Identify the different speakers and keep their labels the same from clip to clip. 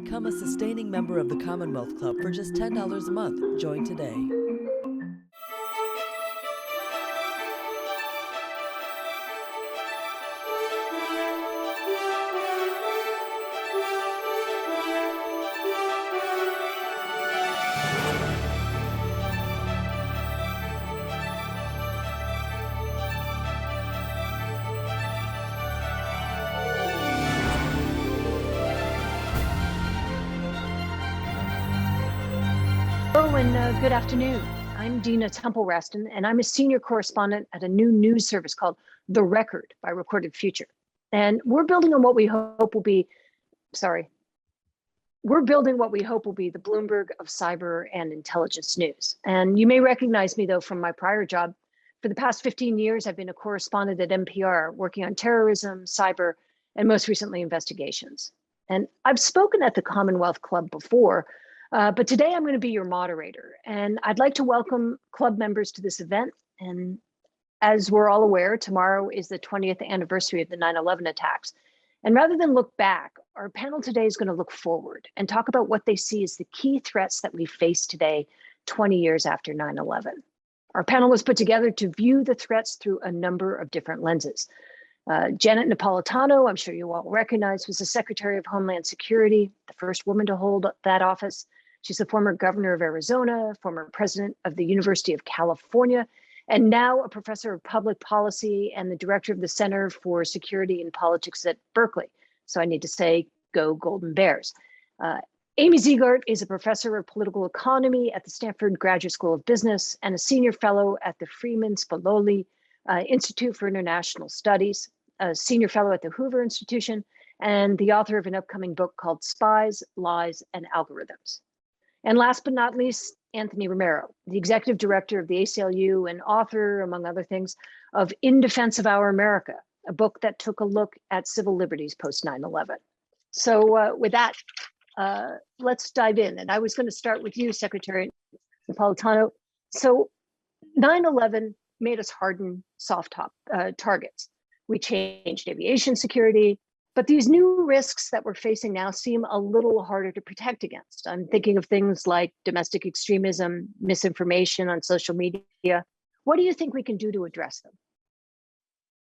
Speaker 1: Become a sustaining member of the Commonwealth Club for just $10 a month. Join today.
Speaker 2: Hello and good afternoon. I'm Dina Temple-Raston, and I'm a senior correspondent at a new news service called The Record by Recorded Future. And we're building what we hope will be the Bloomberg of cyber and intelligence news. And you may recognize me, though, from my prior job. For the past 15 years, I've been a correspondent at NPR, working on terrorism, cyber, and most recently, investigations. And I've spoken at the Commonwealth Club before, but today I'm going to be your moderator, and I'd like to welcome club members to this event. And as we're all aware, tomorrow is the 20th anniversary of the 9/11 attacks. And rather than look back, our panel today is going to look forward and talk about what they see as the key threats that we face today, 20 years after 9/11. Our panel was put together to view the threats through a number of different lenses. Janet Napolitano, I'm sure you all recognize, was the Secretary of Homeland Security, the first woman to hold that office. She's the former governor of Arizona, former president of the University of California, and now a professor of public policy and the director of the Center for Security and Politics at Berkeley. So I need to say, go Golden Bears. Amy Zegart is a professor of political economy at the Stanford Graduate School of Business and a senior fellow at the Freeman Spalloli Institute for International Studies, a senior fellow at the Hoover Institution, and the author of an upcoming book called Spies, Lies, and Algorithms. And last but not least, Anthony Romero, the executive director of the ACLU and author, among other things, of In Defense of Our America, a book that took a look at civil liberties post 9/11. So with that, let's dive in. And I was going to start with you, Secretary Napolitano. So 9/11 made us harden soft targets. We changed aviation security, but these new risks that we're facing now seem a little harder to protect against. I'm thinking of things like domestic extremism, misinformation on social media. What do you think we can do to address them?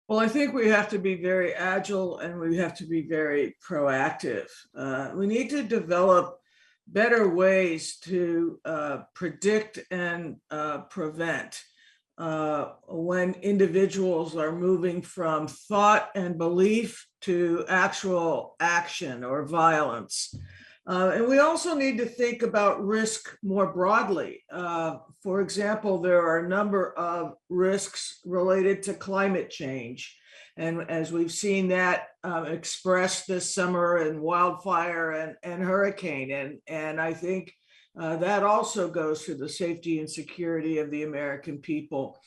Speaker 3: Well, I think we have to be very agile and we have to be very proactive. We need to develop better ways to predict and prevent when individuals are moving from thought and belief to actual action or violence. And we also need to think about risk more broadly. For example, there are a number of risks related to climate change. And as we've seen that expressed this summer in wildfire and hurricane. And I think that also goes to the safety and security of the American people.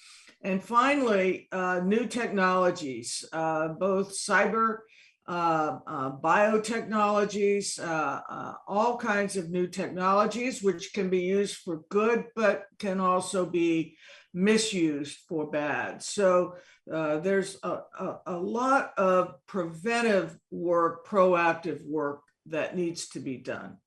Speaker 3: And finally, new technologies, both cyber, biotechnologies, all kinds of new technologies, which can be used for good, but can also be misused for bad. So there's a lot of preventive work, proactive work that needs to be done.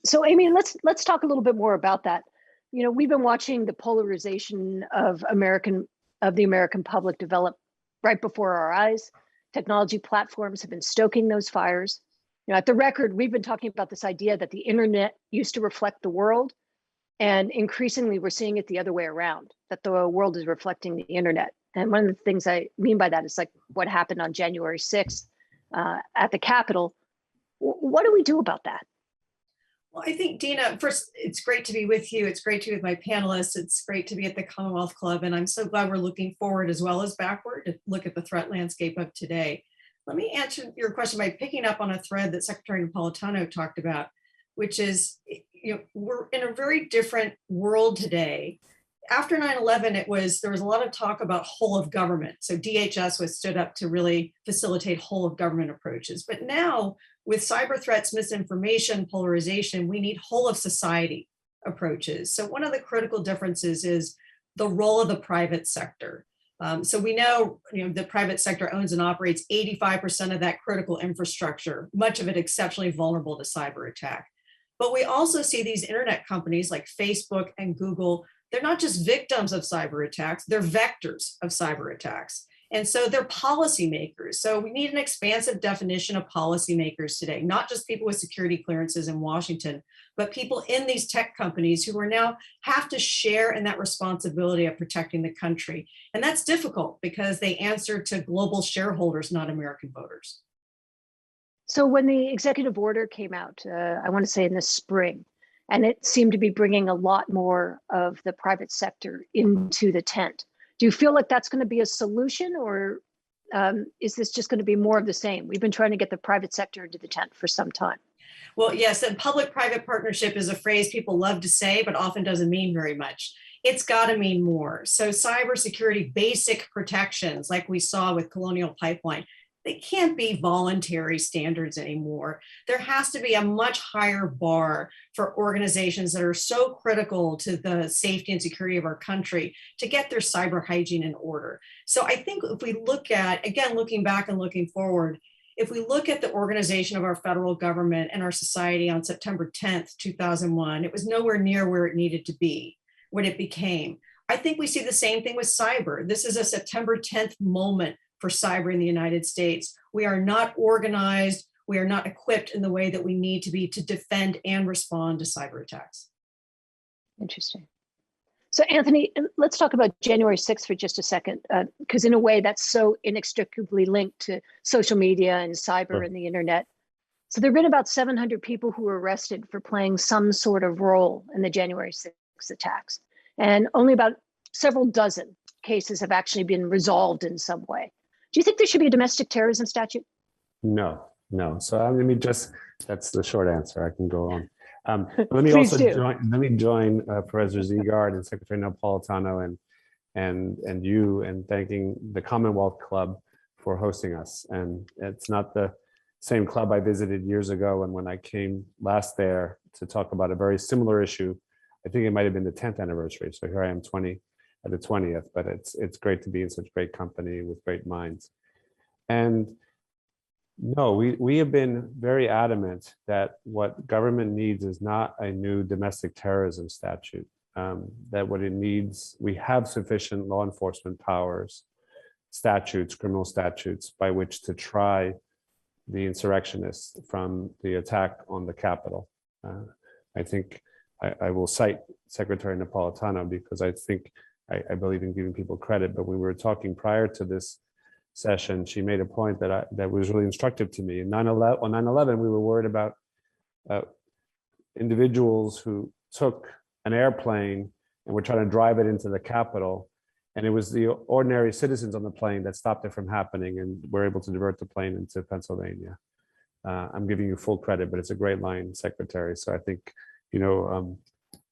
Speaker 2: So Amy, let's talk a little bit more about that. You know, we've been watching the polarization of the American public develop right before our eyes. Technology platforms have been stoking those fires. You know, at The Record, we've been talking about this idea that the internet used to reflect the world, and increasingly we're seeing it the other way around, that the world is reflecting the internet. And one of the things I mean by that is like what happened on January 6th at the Capitol. What do we do about that?
Speaker 4: Well, I think, Dina, first, it's great to be with you. It's great to be with my panelists. It's great to be at the Commonwealth Club. And I'm so glad we're looking forward as well as backward to look at the threat landscape of today. Let me answer your question by picking up on a thread that Secretary Napolitano talked about, which is, you know, we're in a very different world today. After 9/11, there was a lot of talk about whole of government. So DHS was stood up to really facilitate whole of government approaches. But now with cyber threats, misinformation, polarization, we need whole of society approaches. So one of the critical differences is the role of the private sector. So we know, the private sector owns and operates 85% of that critical infrastructure, much of it exceptionally vulnerable to cyber attack. But we also see these internet companies like Facebook and Google, they're not just victims of cyber attacks, they're vectors of cyber attacks. And so they're policymakers. So we need an expansive definition of policymakers today, not just people with security clearances in Washington, but people in these tech companies who are now have to share in that responsibility of protecting the country. And that's difficult because they answer to global shareholders, not American voters.
Speaker 2: So when the executive order came out, I want to say in the spring, and it seemed to be bringing a lot more of the private sector into the tent. Do you feel like that's going to be a solution, or is this just going to be more of the same? We've been trying to get the private sector into the tent for some time.
Speaker 4: Well, yes, and public-private partnership is a phrase people love to say, but often doesn't mean very much. It's got to mean more. So cybersecurity basic protections, like we saw with Colonial Pipeline, they can't be voluntary standards anymore. There has to be a much higher bar for organizations that are so critical to the safety and security of our country to get their cyber hygiene in order. So I think if we look at, again, looking back and looking forward, if we look at the organization of our federal government and our society on September 10th, 2001, it was nowhere near where it needed to be when it became. I think we see the same thing with cyber. This is a September 10th moment for cyber in the United States. We are not organized. We are not equipped in the way that we need to be to defend and respond to cyber attacks.
Speaker 2: Interesting. So Anthony, let's talk about January 6th for just a second, because in a way that's so inextricably linked to social media and cyber and the internet. So there have been about 700 people who were arrested for playing some sort of role in the January 6th attacks. And only about several dozen cases have actually been resolved in some way. Do you think there should be a domestic terrorism statute?
Speaker 5: No. So let me that's the short answer. I can go on. Let me
Speaker 2: Please
Speaker 5: also
Speaker 2: do.
Speaker 5: join Professor Ziegard and Secretary Napolitano and you and thanking the Commonwealth Club for hosting us. And it's not the same club I visited years ago. And when I came last there to talk about a very similar issue, I think it might have been the 10th anniversary. So here I am at the 20th, but it's great to be in such great company with great minds. And no, we have been very adamant that what government needs is not a new domestic terrorism statute, that what it needs, we have sufficient law enforcement powers, statutes, criminal statutes by which to try the insurrectionists from the attack on the Capitol. I think I will cite Secretary Napolitano because I think I believe in giving people credit, but when we were talking prior to this session, she made a point that was really instructive to me. On 9/11, we were worried about individuals who took an airplane and were trying to drive it into the Capitol, and it was the ordinary citizens on the plane that stopped it from happening and were able to divert the plane into Pennsylvania. I'm giving you full credit, but it's a great line, Secretary. So I think,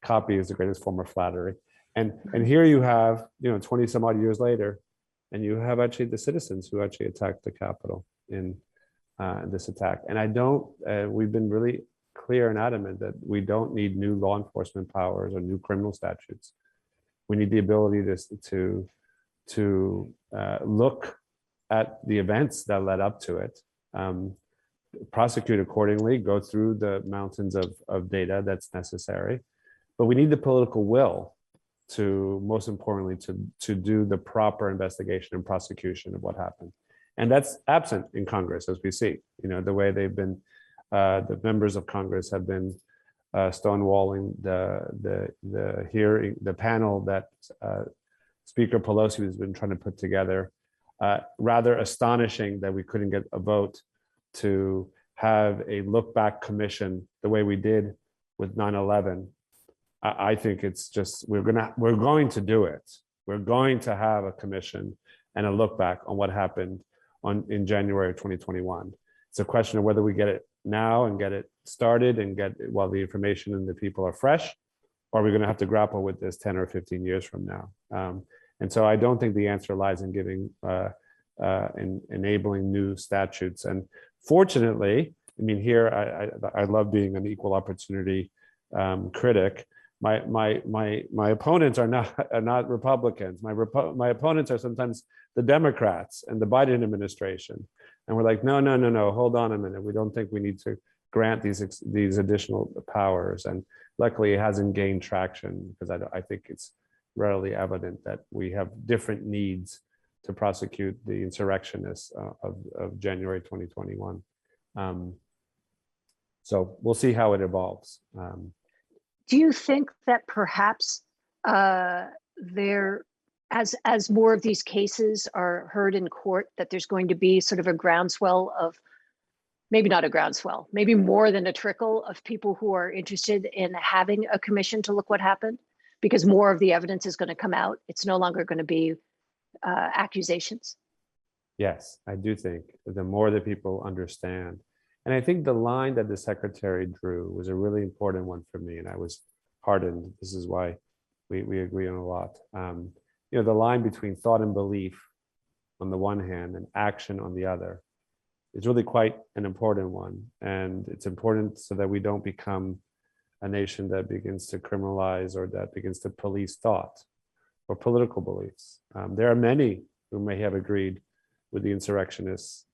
Speaker 5: copy is the greatest form of flattery. And here you have, 20 some odd years later, and you have actually the citizens who actually attacked the Capitol in this attack. And we've been really clear and adamant that we don't need new law enforcement powers or new criminal statutes. We need the ability to look at the events that led up to it, prosecute accordingly, go through the mountains of data that's necessary. But we need the political will to, most importantly, to do the proper investigation and prosecution of what happened. And that's absent in Congress, as we see, the way they've been, the members of Congress have been stonewalling the hearing, the panel that Speaker Pelosi has been trying to put together. Rather astonishing that we couldn't get a vote to have a look back commission the way we did with 9/11. I think it's just, we're going to do it. We're going to have a commission and a look back on what happened in January of 2021. It's a question of whether we get it now and get it started and get it while the information and the people are fresh, or we're going to have to grapple with this 10 or 15 years from now. And so I don't think the answer lies in giving, in enabling new statutes. And fortunately, here I love being an equal opportunity critic. my opponents are not Republicans. My opponents are sometimes the Democrats and the Biden administration. And we're like, no, hold on a minute. We don't think we need to grant these additional powers. And luckily it hasn't gained traction, because I think it's readily evident that we have different needs to prosecute the insurrectionists of January 2021. So we'll see how it evolves.
Speaker 2: Do you think that perhaps there, as more of these cases are heard in court, that there's going to be sort of a groundswell of, maybe not a groundswell, maybe more than a trickle of people who are interested in having a commission to look what happened? Because more of the evidence is going to come out. It's no longer going to be accusations.
Speaker 5: Yes, I do think that the more that people understand. And I think the line that the secretary drew was a really important one for me, and I was heartened. This is why we agree on a lot. You know, the line between thought and belief on the one hand and action on the other is really quite an important one. And it's important so that we don't become a nation that begins to criminalize or that begins to police thought or political beliefs. There are many who may have agreed with the insurrectionists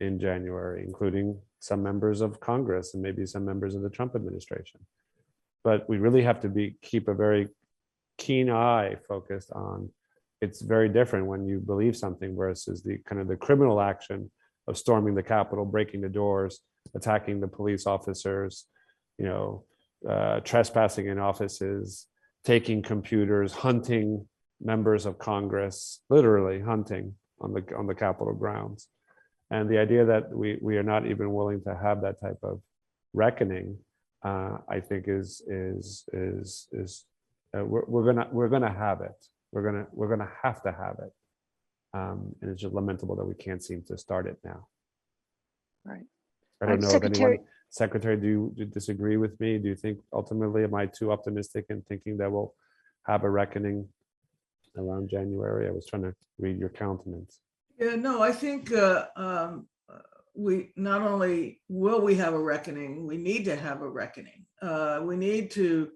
Speaker 5: in January, including some members of Congress and maybe some members of the Trump administration. But we really have to keep a very keen eye focused on, it's very different when you believe something versus the kind of the criminal action of storming the Capitol, breaking the doors, attacking the police officers, you know, trespassing in offices, taking computers, hunting members of Congress, literally hunting on the Capitol grounds. And the idea that we are not even willing to have that type of reckoning, I think we're gonna have it. We're gonna have to have it, and it's just lamentable that we can't seem to start it now.
Speaker 2: Right.
Speaker 5: I don't know if anyone, Secretary, do you disagree with me? Do you think ultimately, am I too optimistic in thinking that we'll have a reckoning around January? I was trying to read your countenance.
Speaker 3: Yeah, no, I think we not only will we have a reckoning, we need to have a reckoning. We need to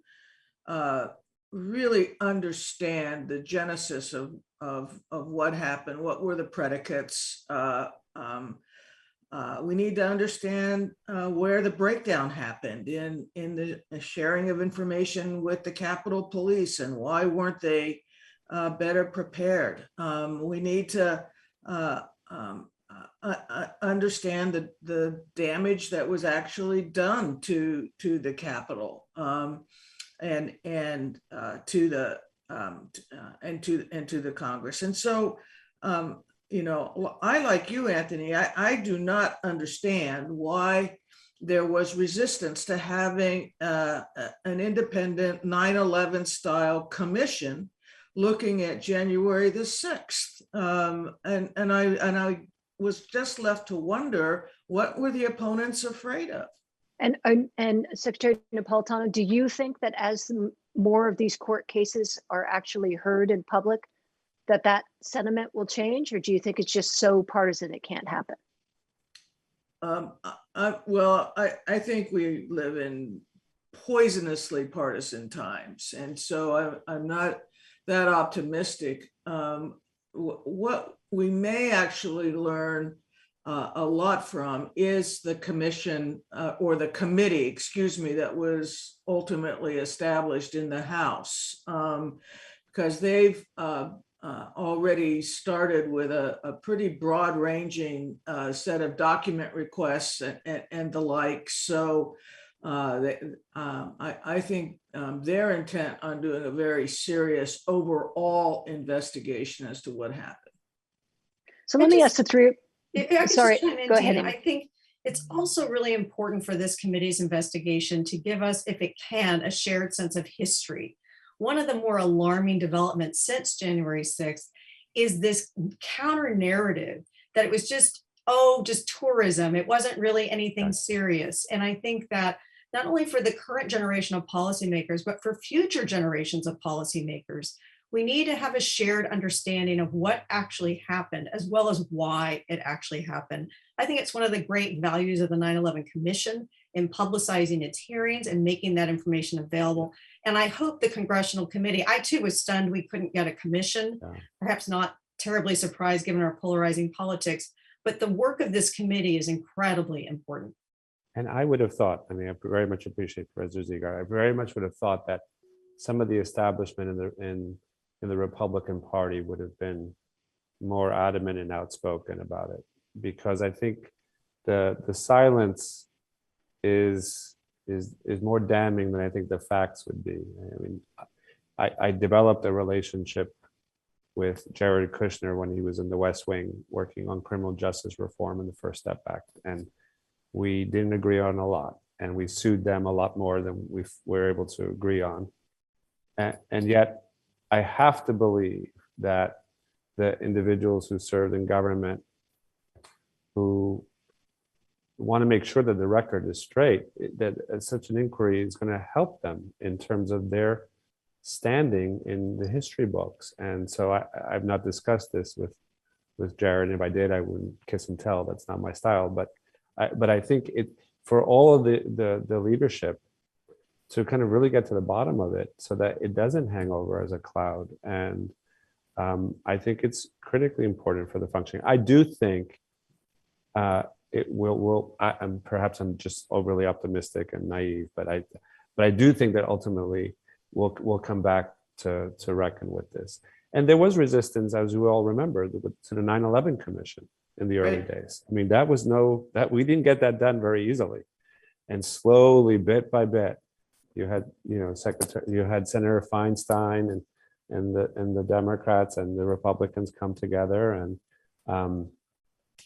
Speaker 3: really understand the genesis of what happened, what were the predicates. We need to understand where the breakdown happened in the sharing of information with the Capitol Police, and why weren't they better prepared. We need to understand the damage that was actually done to the Capitol, and to the Congress. And so, you know, I, like you, Anthony, I do not understand why there was resistance to having an independent 9/11 style commission looking at January the 6th. And I was just left to wonder, what were the opponents afraid of?
Speaker 2: And Secretary Napolitano, do you think that as more of these court cases are actually heard in public, that sentiment will change? Or do you think it's just so partisan it can't happen?
Speaker 3: Well, I think we live in poisonously partisan times. And so I'm not that optimistic. What we may actually learn a lot from is the commission or the committee, excuse me, that was ultimately established in the House, because they've already started with a pretty broad-ranging set of document requests and the like. So I think they're intent on doing a very serious overall investigation as to what happened.
Speaker 2: So let me ask the three. Sorry, go ahead.
Speaker 4: I think it's also really important for this committee's investigation to give us, if it can, a shared sense of history. One of the more alarming developments since January 6th is this counter narrative that it was just tourism. It wasn't really anything serious. And I think that not only for the current generation of policymakers, but for future generations of policymakers, we need to have a shared understanding of what actually happened, as well as why it actually happened. I think it's one of the great values of the 9/11 Commission in publicizing its hearings and making that information available. And I hope the congressional committee, I too was stunned we couldn't get a commission,
Speaker 5: Yeah.
Speaker 4: perhaps not terribly surprised given our polarizing politics, but the work of this committee is incredibly important.
Speaker 5: And I would have thought, I mean, I very much appreciate Professor Ziegler. I very much would have thought that some of the establishment in the Republican Party would have been more adamant and outspoken about it, because I think the silence is more damning than I think the facts would be. I mean, I developed a relationship with Jared Kushner when he was in the West Wing working on criminal justice reform and the First Step Act, and we didn't agree on a lot, and we sued them a lot more than we were able to agree on. And yet, I have to believe that the individuals who served in government, who want to make sure that the record is straight, that such an inquiry is going to help them in terms of their standing in the history books. And so I've not discussed this with Jared. If I did, I wouldn't kiss and tell. That's not my style. But I think it, for all of the leadership, to kind of really get to the bottom of it so that it doesn't hang over as a cloud. And I think it's critically important for the functioning. I do think it will. Perhaps I'm just overly optimistic and naive, but I do think that ultimately we'll come back to reckon with this. And there was resistance, as we all remember, to the 9/11 Commission in the early days. I mean, that we didn't get that done very easily, and slowly, bit by bit, you had Senator Feinstein and the Democrats and the Republicans come together, and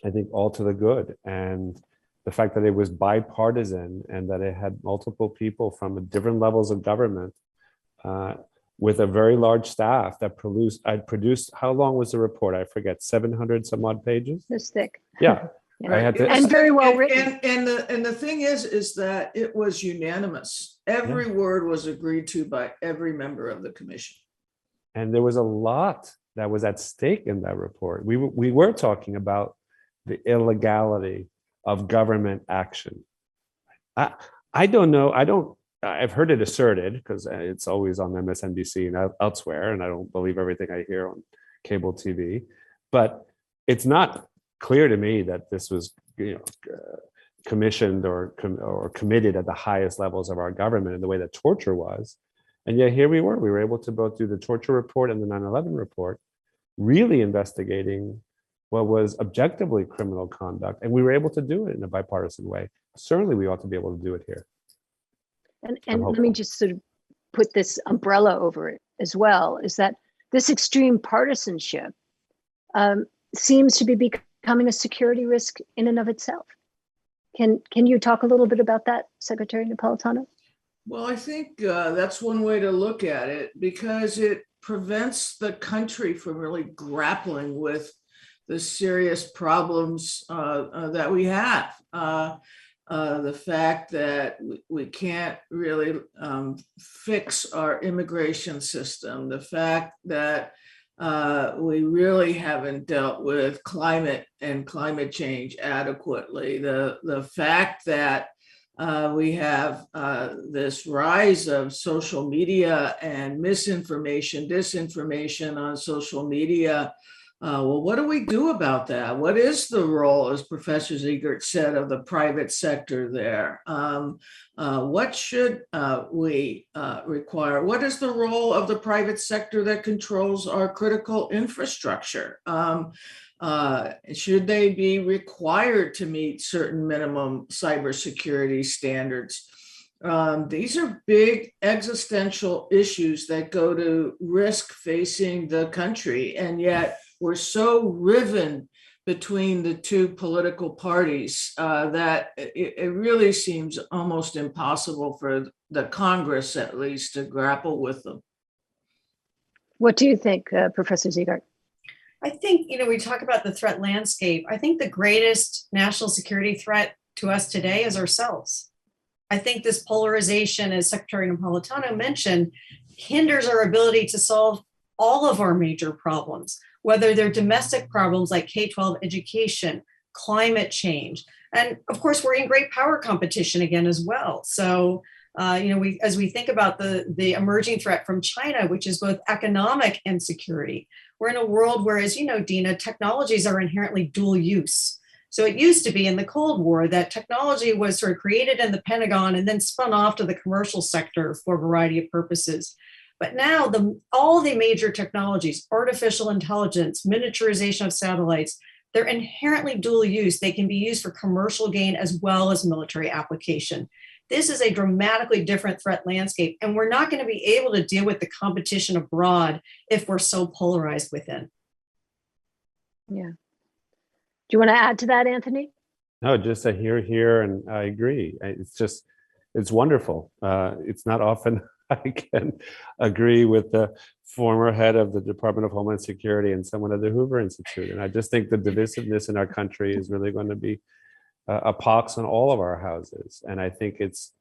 Speaker 5: I think all to the good. And the fact that it was bipartisan and that it had multiple people from different levels of government with a very large staff that produced, how long was the report? I forget, 700 some odd pages?
Speaker 2: This thick.
Speaker 5: Yeah.
Speaker 2: Yeah.
Speaker 5: I had to,
Speaker 2: And very well written.
Speaker 3: And the thing is that it was unanimous. Every word was agreed to by every member of the commission.
Speaker 5: and there was a lot that was at stake in that report. We were talking about the illegality of government action. I don't know. I've heard it asserted, because it's always on MSNBC and elsewhere, and I don't believe everything I hear on cable TV, but it's not clear to me that this was, commissioned or committed at the highest levels of our government in the way that torture was. And yet here we were able to both do the torture report and the 9/11 report, really investigating what was objectively criminal conduct. And we were able to do it in a bipartisan way. Certainly we ought to be able to do it here.
Speaker 2: And let me just sort of put this umbrella over it as well, is that this extreme partisanship seems to be becoming a security risk in and of itself. Can you talk a little bit about that, Secretary Napolitano?
Speaker 3: Well, I think that's one way to look at it, because it prevents the country from really grappling with the serious problems that we have. The fact that we can't really fix our immigration system, the fact that we really haven't dealt with climate and climate change adequately, the fact that we have this rise of social media and misinformation, disinformation on social media. Well, what do we do about that? What is the role, as Professor Ziegler said, of the private sector there? What should we require? What is the role of the private sector that controls our critical infrastructure? Should they be required to meet certain minimum cybersecurity standards? These are big existential issues that go to risk facing the country, and yet we're so riven between the two political parties that it really seems almost impossible for the Congress, at least, to grapple with them.
Speaker 2: What do you think, Professor Ziegler?
Speaker 4: I think, we talk about the threat landscape. I think the greatest national security threat to us today is ourselves. I think this polarization, as Secretary Napolitano mentioned, hinders our ability to solve all of our major problems, whether they're domestic problems like K-12 education, climate change. And of course, we're in great power competition again as well. So, as we think about the emerging threat from China, which is both economic and security, we're in a world where, as you know, Dina, technologies are inherently dual use. So it used to be in the Cold War that technology was sort of created in the Pentagon and then spun off to the commercial sector for a variety of purposes. But now all the major technologies, artificial intelligence, miniaturization of satellites, they're inherently dual use. They can be used for commercial gain as well as military application. This is a dramatically different threat landscape, and we're not going to be able to deal with the competition abroad if we're so polarized within.
Speaker 2: Yeah. Do you want to add to that, Anthony?
Speaker 5: No, just a here, and I agree. It's wonderful. It's not often I can agree with the former head of the Department of Homeland Security and someone at the Hoover Institute. And I just think the divisiveness in our country is really going to be a pox on all of our houses. And I think it's,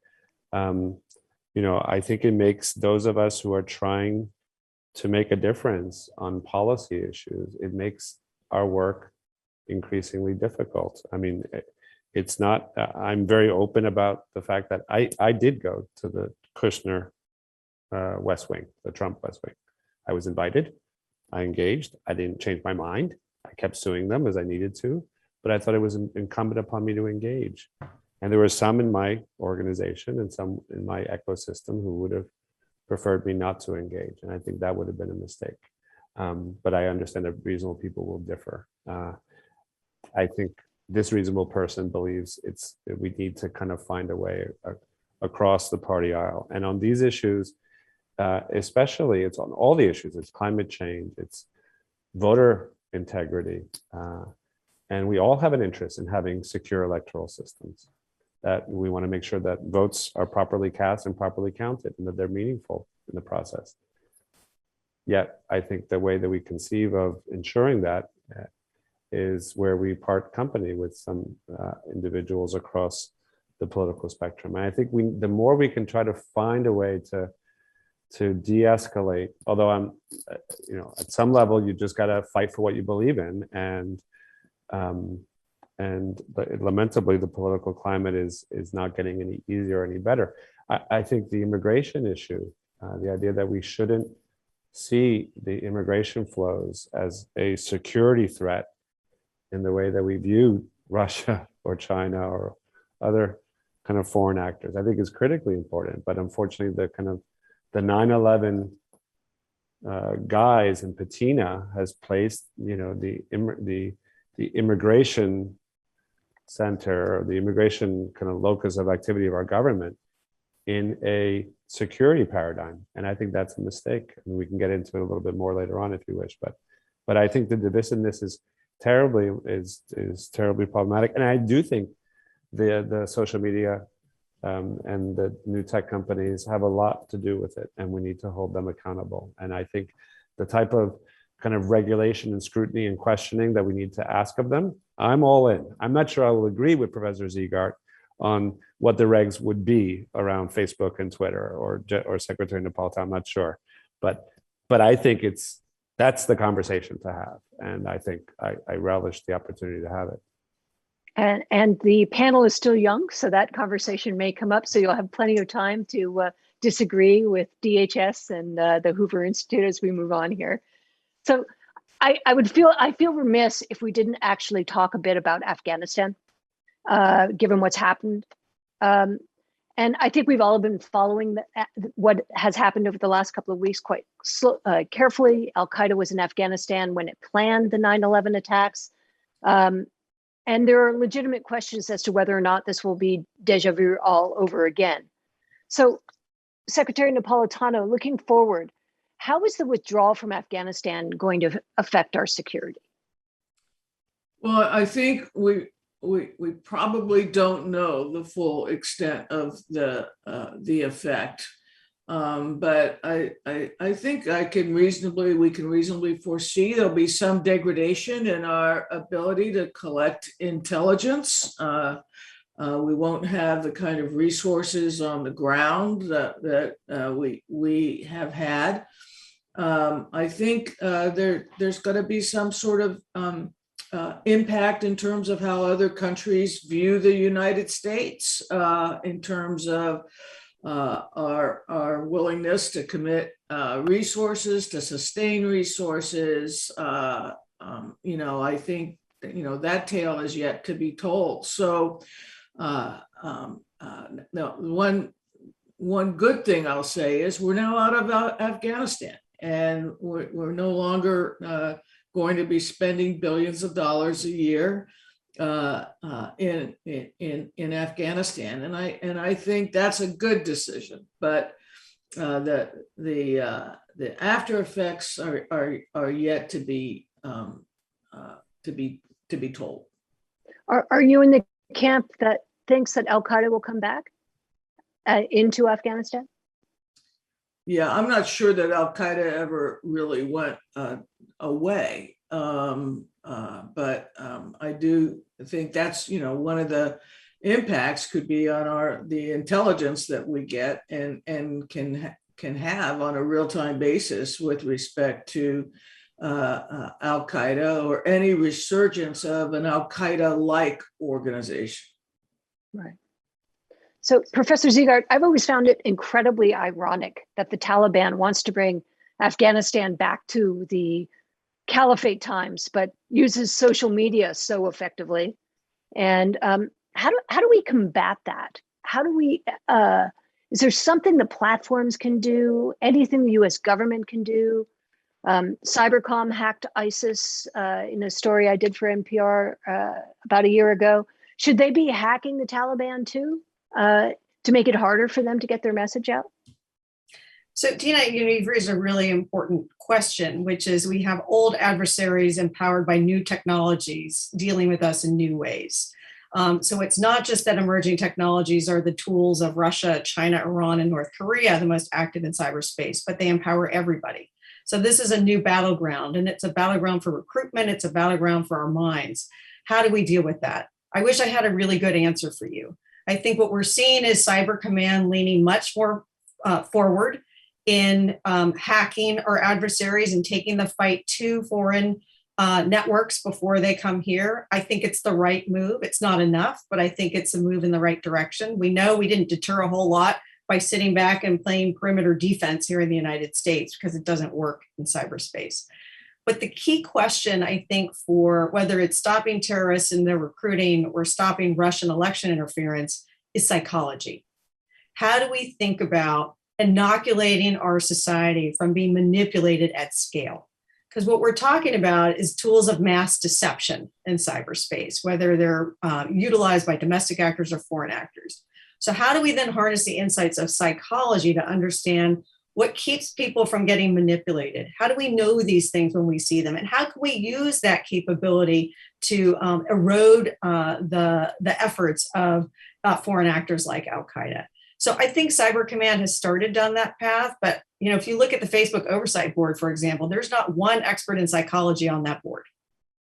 Speaker 5: I think it makes those of us who are trying to make a difference on policy issues, it makes our work increasingly difficult. I mean, it's not, I'm very open about the fact that I did go to the Kushner West Wing, the Trump West Wing. I was invited, I engaged, I didn't change my mind. I kept suing them as I needed to, but I thought it was incumbent upon me to engage. And there were some in my organization and some in my ecosystem who would have preferred me not to engage. And I think that would have been a mistake. But I understand that reasonable people will differ. I think this reasonable person believes we need to kind of find a way across the party aisle. And on these issues, especially, it's on all the issues. It's climate change, it's voter integrity. And we all have an interest in having secure electoral systems, that we want to make sure that votes are properly cast and properly counted and that they're meaningful in the process. Yet, I think the way that we conceive of ensuring that is where we part company with some individuals across the political spectrum. And I think the more we can try to find a way to de-escalate, although I'm, at some level, you just got to fight for what you believe in. But lamentably, the political climate is not getting any easier or any better. I think the immigration issue, the idea that we shouldn't see the immigration flows as a security threat in the way that we view Russia or China or other kind of foreign actors, I think is critically important. But unfortunately, the 9/11 guise and patina has placed, the immigration center or the immigration kind of locus of activity of our government in a security paradigm. And I think that's a mistake. And we can get into it a little bit more later on if you wish. But I think the divisiveness is terribly problematic. And I do think the social media and the new tech companies have a lot to do with it, and we need to hold them accountable. And I think the type of kind of regulation and scrutiny and questioning that we need to ask of them, I'm all in. I'm not sure I will agree with Professor Ziegart on what the regs would be around Facebook and Twitter or Secretary Napolitano. I'm not sure, but I think that's the conversation to have, and I think I relish the opportunity to have it.
Speaker 2: And the panel is still young, so that conversation may come up. So you'll have plenty of time to disagree with DHS and the Hoover Institute as we move on here. So I feel remiss if we didn't actually talk a bit about Afghanistan, given what's happened. And I think we've all been following what has happened over the last couple of weeks quite carefully. Al-Qaeda was in Afghanistan when it planned the 9/11 attacks. And there are legitimate questions as to whether or not this will be deja vu all over again. So, Secretary Napolitano, looking forward, how is the withdrawal from Afghanistan going to affect our security?
Speaker 3: Well, I think we probably don't know the full extent of the effect, but I think we can reasonably foresee there'll be some degradation in our ability to collect intelligence. We won't have the kind of resources on the ground that we have had. I think there's going to be some sort of impact in terms of how other countries view the United States, in terms of our willingness to commit resources, to sustain resources. I think that tale is yet to be told. So, no, one good thing I'll say is we're now out of Afghanistan, and we're no longer going to be spending billions of dollars a year in Afghanistan, and I think that's a good decision. But the after effects are yet to be told.
Speaker 2: Are you in the camp that thinks that Al Qaeda will come back into Afghanistan?
Speaker 3: Yeah, I'm not sure that Al Qaeda ever really went away, but I do think that's one of the impacts could be on the intelligence that we get and can have on a real-time basis with respect to Al Qaeda or any resurgence of an Al Qaeda-like organization.
Speaker 2: Right. So, Professor Ziegart, I've always found it incredibly ironic that the Taliban wants to bring Afghanistan back to the caliphate times, but uses social media so effectively. And how do we combat that? How do we? Is there something the platforms can do? Anything the U.S. government can do? Cybercom hacked ISIS in a story I did for NPR about a year ago. Should they be hacking the Taliban too, to make it harder for them to get their message out?
Speaker 4: So, Dina, you've raised a really important question, which is we have old adversaries empowered by new technologies dealing with us in new ways. So it's not just that emerging technologies are the tools of Russia, China, Iran, and North Korea, the most active in cyberspace, but they empower everybody. So this is a new battleground, and it's a battleground for recruitment. It's a battleground for our minds. How do we deal with that? I wish I had a really good answer for you. I think what we're seeing is Cyber Command leaning much more forward in hacking our adversaries and taking the fight to foreign networks before they come here. I think it's the right move. It's not enough, but I think it's a move in the right direction. We know we didn't deter a whole lot by sitting back and playing perimeter defense here in the United States because it doesn't work in cyberspace. But the key question, I think, for whether it's stopping terrorists in their recruiting or stopping Russian election interference is psychology. How do we think about inoculating our society from being manipulated at scale? Because what we're talking about is tools of mass deception in cyberspace, whether they're utilized by domestic actors or foreign actors. So how do we then harness the insights of psychology to understand what keeps people from getting manipulated? How do we know these things when we see them? And how can we use that capability to erode the efforts of foreign actors like Al Qaeda? So I think Cyber Command has started down that path. But if you look at the Facebook Oversight Board, for example, there's not one expert in psychology on that board,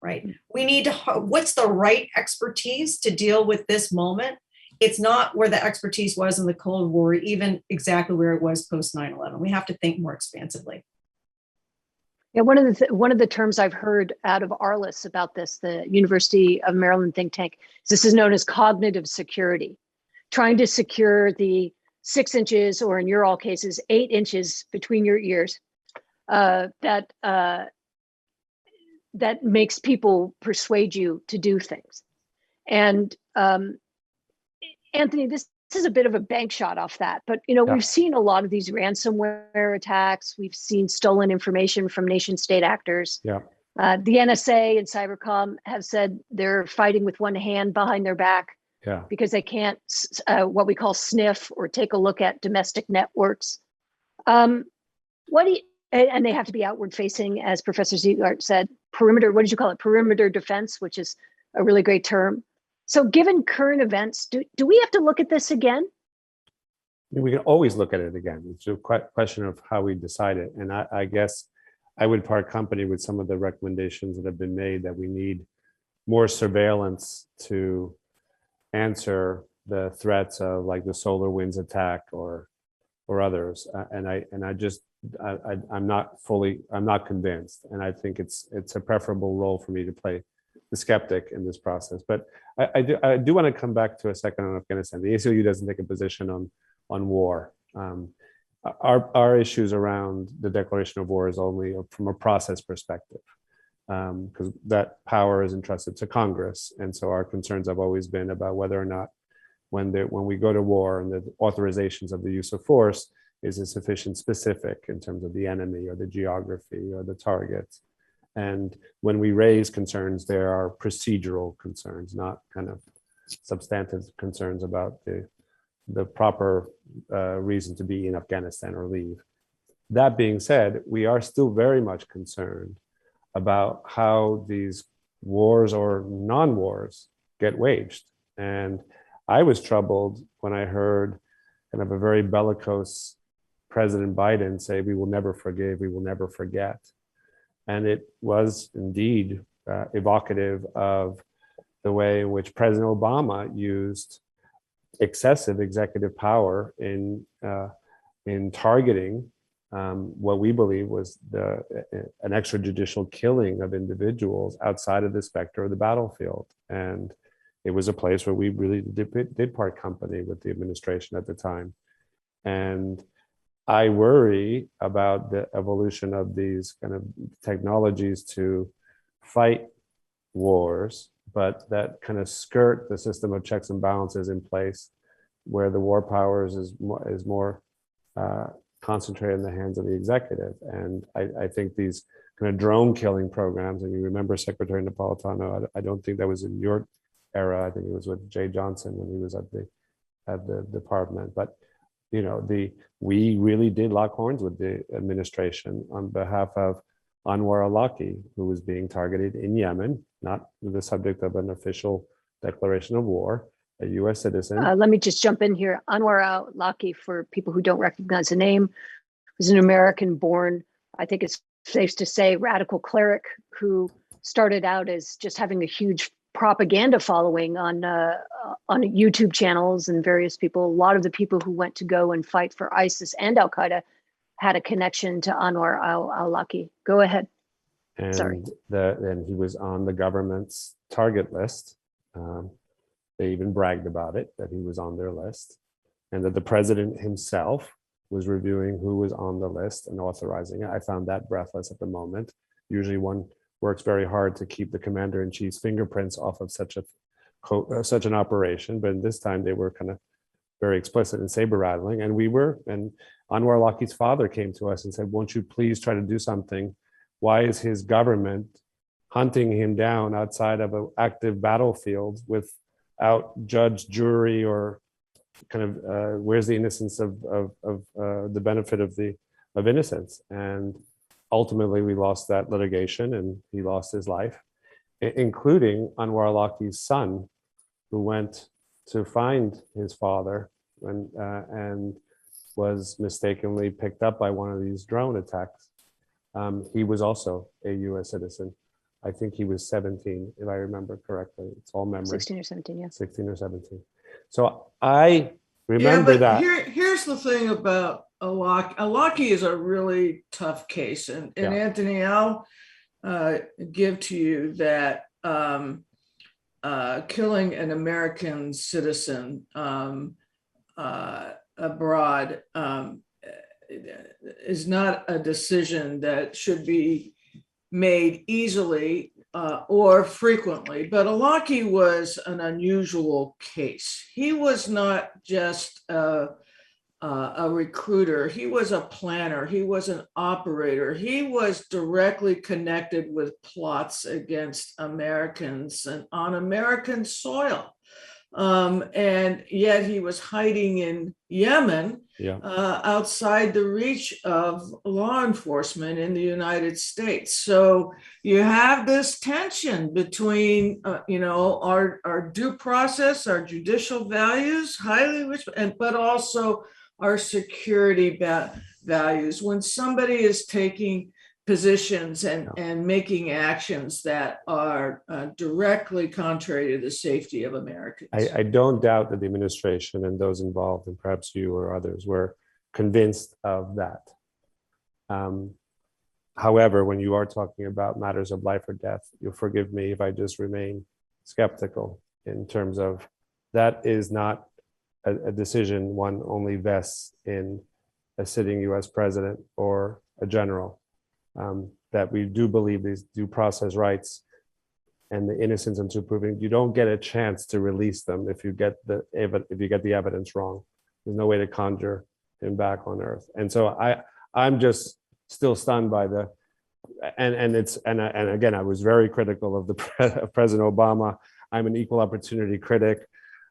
Speaker 4: right? We need to, what's the right expertise to deal with this moment? It's not where the expertise was in the Cold War, even exactly where it was post 9/11. We have to think more expansively.
Speaker 2: Yeah, one of the terms I've heard out of Arliss about this, the University of Maryland think tank, this is known as cognitive security, trying to secure the 6 inches, or in your all cases, 8 inches between your ears, that makes people persuade you to do things. And Anthony, this is a bit of a bank shot off that, but we've seen a lot of these ransomware attacks. We've seen stolen information from nation state actors.
Speaker 5: Yeah.
Speaker 2: The NSA and Cybercom have said they're fighting with one hand behind their back because they can't what we call sniff or take a look at domestic networks. And they have to be outward facing, as Professor Ziegart said, perimeter, what did you call it? Perimeter defense, which is a really great term. So given current events, do we have to look at this again?
Speaker 5: We can always look at it again. It's a question of how we decide it. And I guess I would part company with some of the recommendations that have been made that we need more surveillance to answer the threats of like the SolarWinds attack or others. I'm not convinced. And I think it's a preferable role for me to play the skeptic in this process. But I do want to come back to a second on Afghanistan. The ACLU doesn't take a position on war. Our issues around the declaration of war is only from a process perspective, because that power is entrusted to Congress. And so our concerns have always been about whether or not when we go to war and the authorizations of the use of force is insufficient specific in terms of the enemy or the geography or the target. And when we raise concerns, there are procedural concerns, not kind of substantive concerns about the proper reason to be in Afghanistan or leave. That being said, we are still very much concerned about how these wars or non-wars get waged. And I was troubled when I heard kind of a very bellicose President Biden say, "We will never forgive, we will never forget." And it was indeed evocative of the way in which President Obama used excessive executive power in targeting what we believe was an extrajudicial killing of individuals outside of the specter of the battlefield. And it was a place where we really did part company with the administration at the time. And I worry about the evolution of these kind of technologies to fight wars, but that kind of skirt the system of checks and balances in place, where the war powers is more concentrated in the hands of the executive. And I think these kind of drone killing programs, and you remember Secretary Napolitano, I don't think that was in your era. I think it was with Jay Johnson when he was at the department. But you know, we really did lock horns with the administration on behalf of Anwar al-Awlaki, who was being targeted in Yemen, not the subject of an official declaration of war, a U.S. citizen.
Speaker 2: Let me just jump in here. Anwar al-Awlaki, for people who don't recognize the name, was an American-born, I think it's safe to say, radical cleric who started out as just having a huge propaganda following on YouTube channels and various people. A lot of the people who went to go and fight for ISIS and Al Qaeda had a connection to Anwar al-Awlaki. Go ahead.
Speaker 5: And
Speaker 2: Sorry.
Speaker 5: And he was on the government's target list. They even bragged about it, that he was on their list, and that the president himself was reviewing who was on the list and authorizing it. I found that breathless at the moment. Usually one works very hard to keep the commander-in-chief's fingerprints off of such an operation, but this time they were kind of very explicit and saber rattling. And Anwar al-Awlaki's father came to us and said, "Won't you please try to do something? Why is his government hunting him down outside of an active battlefield without judge, jury, or kind of where's the innocence of the benefit of innocence?" And ultimately, we lost that litigation, and he lost his life, including Anwar al-Awlaki's son, who went to find his father and was mistakenly picked up by one of these drone attacks. He was also a U.S. citizen. I think he was 17, if I remember correctly. It's all memory.
Speaker 2: 16 or 17, yeah.
Speaker 5: 16 or 17. So I remember that.
Speaker 3: Here's the thing about al-Awlaki is a really tough case. And
Speaker 5: Yeah.
Speaker 3: Anthony, I'll give to you that killing an American citizen abroad is not a decision that should be made easily or frequently. But al-Awlaki was an unusual case. He was not just a recruiter. He was a planner. He was an operator. He was directly connected with plots against Americans and on American soil. And yet he was hiding in Yemen, outside the reach of law enforcement in the United States. So you have this tension between, our due process, our judicial values, highly rich, but also our security values. When somebody is taking positions and making actions that are directly contrary to the safety of Americans.
Speaker 5: I don't doubt that the administration and those involved, and perhaps you or others, were convinced of that. However, when you are talking about matters of life or death, you'll forgive me if I just remain skeptical in terms of that is not a decision one only vests in a sitting US president or a general. That we do believe these due process rights and the innocence until proven, you don't get a chance to release them if you get the evidence wrong. There's no way to conjure him back on earth. And so I'm just still stunned by the, and again, I was very critical of of President Obama. I'm an equal opportunity critic.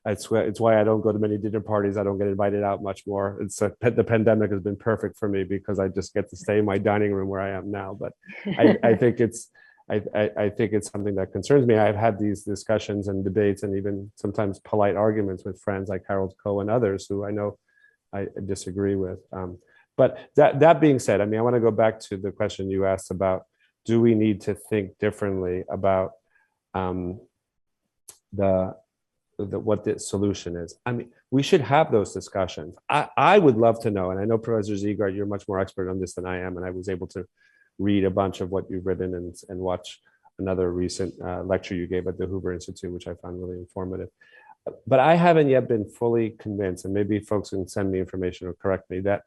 Speaker 5: It's why I don't go to many dinner parties. I don't get invited out much more. The pandemic has been perfect for me because I just get to stay in my dining room where I am now. But I think it's something that concerns me. I've had these discussions and debates and even sometimes polite arguments with friends like Harold Coe and others who I know I disagree with. But that being said, I mean, I want to go back to the question you asked about, do we need to think differently about what the solution is? I mean, we should have those discussions. I would love to know, and I know Professor Ziegart, you're much more expert on this than I am, and I was able to read a bunch of what you've written and watch another recent lecture you gave at the Hoover Institute, which I found really informative. But I haven't yet been fully convinced, and maybe folks can send me information or correct me, that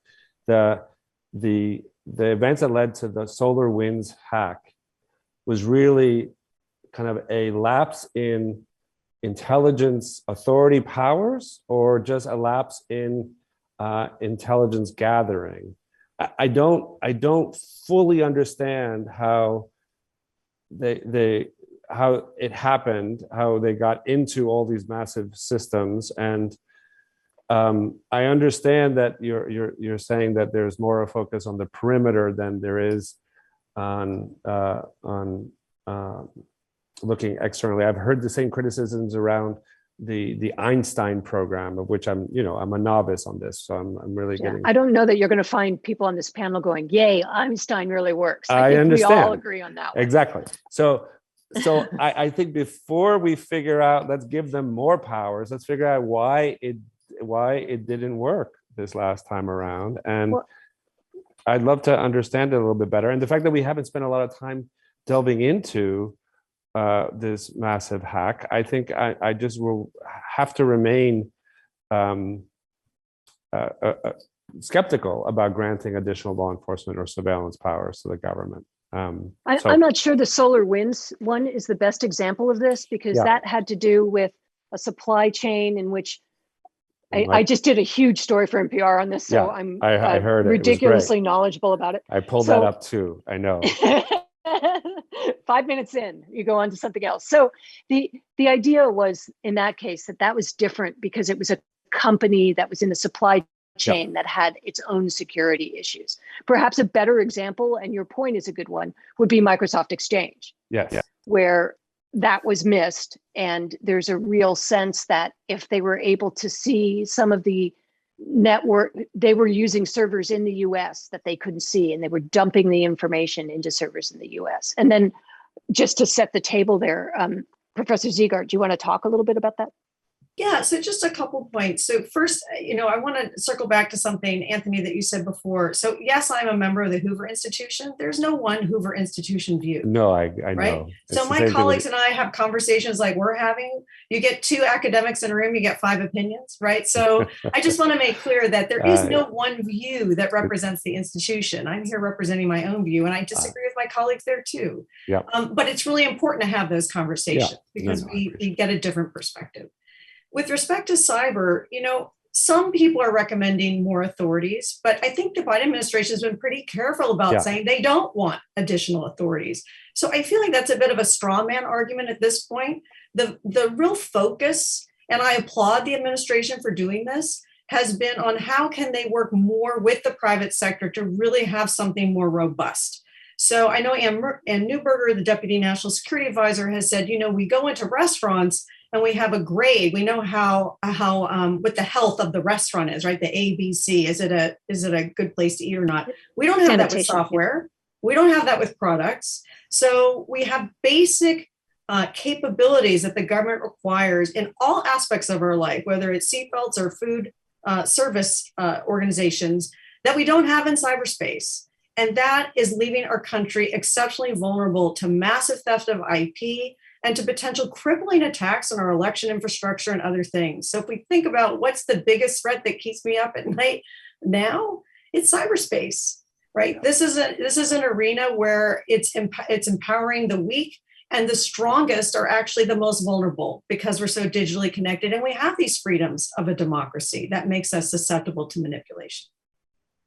Speaker 5: the events that led to the SolarWinds hack was really kind of a lapse in intelligence authority powers or just a lapse in intelligence gathering. I don't fully understand how how it happened, how they got into all these massive systems. And I understand that you're saying that there's more a focus on the perimeter than there is on looking externally. I've heard the same criticisms around the Einstein program, of which I'm a novice on this, so I'm really getting.
Speaker 2: I don't know that you're going to find people on this panel going, "Yay, Einstein really works."
Speaker 5: I
Speaker 2: think
Speaker 5: understand.
Speaker 2: We all agree on that one.
Speaker 5: Exactly. So I think before we figure out, let's give them more powers. Let's figure out why it didn't work this last time around, and I'd love to understand it a little bit better. And the fact that we haven't spent a lot of time delving into this massive hack, I think I just will have to remain skeptical about granting additional law enforcement or surveillance powers to the government.
Speaker 2: I'm not sure the SolarWinds one is the best example of this, because that had to do with a supply chain in which I just did a huge story for NPR on this, so I'm
Speaker 5: I heard
Speaker 2: ridiculously knowledgeable about it.
Speaker 5: I pulled that up too. I know.
Speaker 2: 5 minutes in, you go on to something else. So the idea was, in that case, that was different because it was a company that was in the supply chain that had its own security issues. Perhaps a better example, and your point is a good one, would be Microsoft Exchange.
Speaker 5: Yes.
Speaker 2: Where that was missed. And there's a real sense that if they were able to see some of the network, they were using servers in the US that they couldn't see, and they were dumping the information into servers in the US. And then just to set the table there, Professor Ziegart, do you want to talk a little bit about that?
Speaker 4: Yeah, so just a couple points. So first, I want to circle back to something, Anthony, that you said before. So yes, I'm a member of the Hoover Institution. There's no one Hoover Institution view.
Speaker 5: No, I
Speaker 4: right?
Speaker 5: know.
Speaker 4: So my colleagues and I have conversations like we're having. You get 2 academics in a room, you get 5 opinions, right? So I just want to make clear that there is no one view that represents the institution. I'm here representing my own view, and I disagree with my colleagues there too.
Speaker 5: Yeah.
Speaker 4: But it's really important to have those conversations because we get a different perspective. With respect to cyber, some people are recommending more authorities, but I think the Biden administration has been pretty careful about saying they don't want additional authorities. So I feel like that's a bit of a straw man argument at this point. The real focus, and I applaud the administration for doing this, has been on how can they work more with the private sector to really have something more robust. So I know Ann Neuberger, the Deputy National Security Advisor, has said, we go into restaurants and we have a grade. We know how what the health of the restaurant is, right? The ABC. Is it a good place to eat or not? We don't have that with software. We don't have that with products. So we have basic capabilities that the government requires in all aspects of our life, whether it's seatbelts or food service organizations, that we don't have in cyberspace. And that is leaving our country exceptionally vulnerable to massive theft of IP and to potential crippling attacks on our election infrastructure and other things. So if we think about what's the biggest threat that keeps me up at night now, it's cyberspace, right? This is an arena where it's empowering the weak, and the strongest are actually the most vulnerable because we're so digitally connected and we have these freedoms of a democracy that makes us susceptible to manipulation.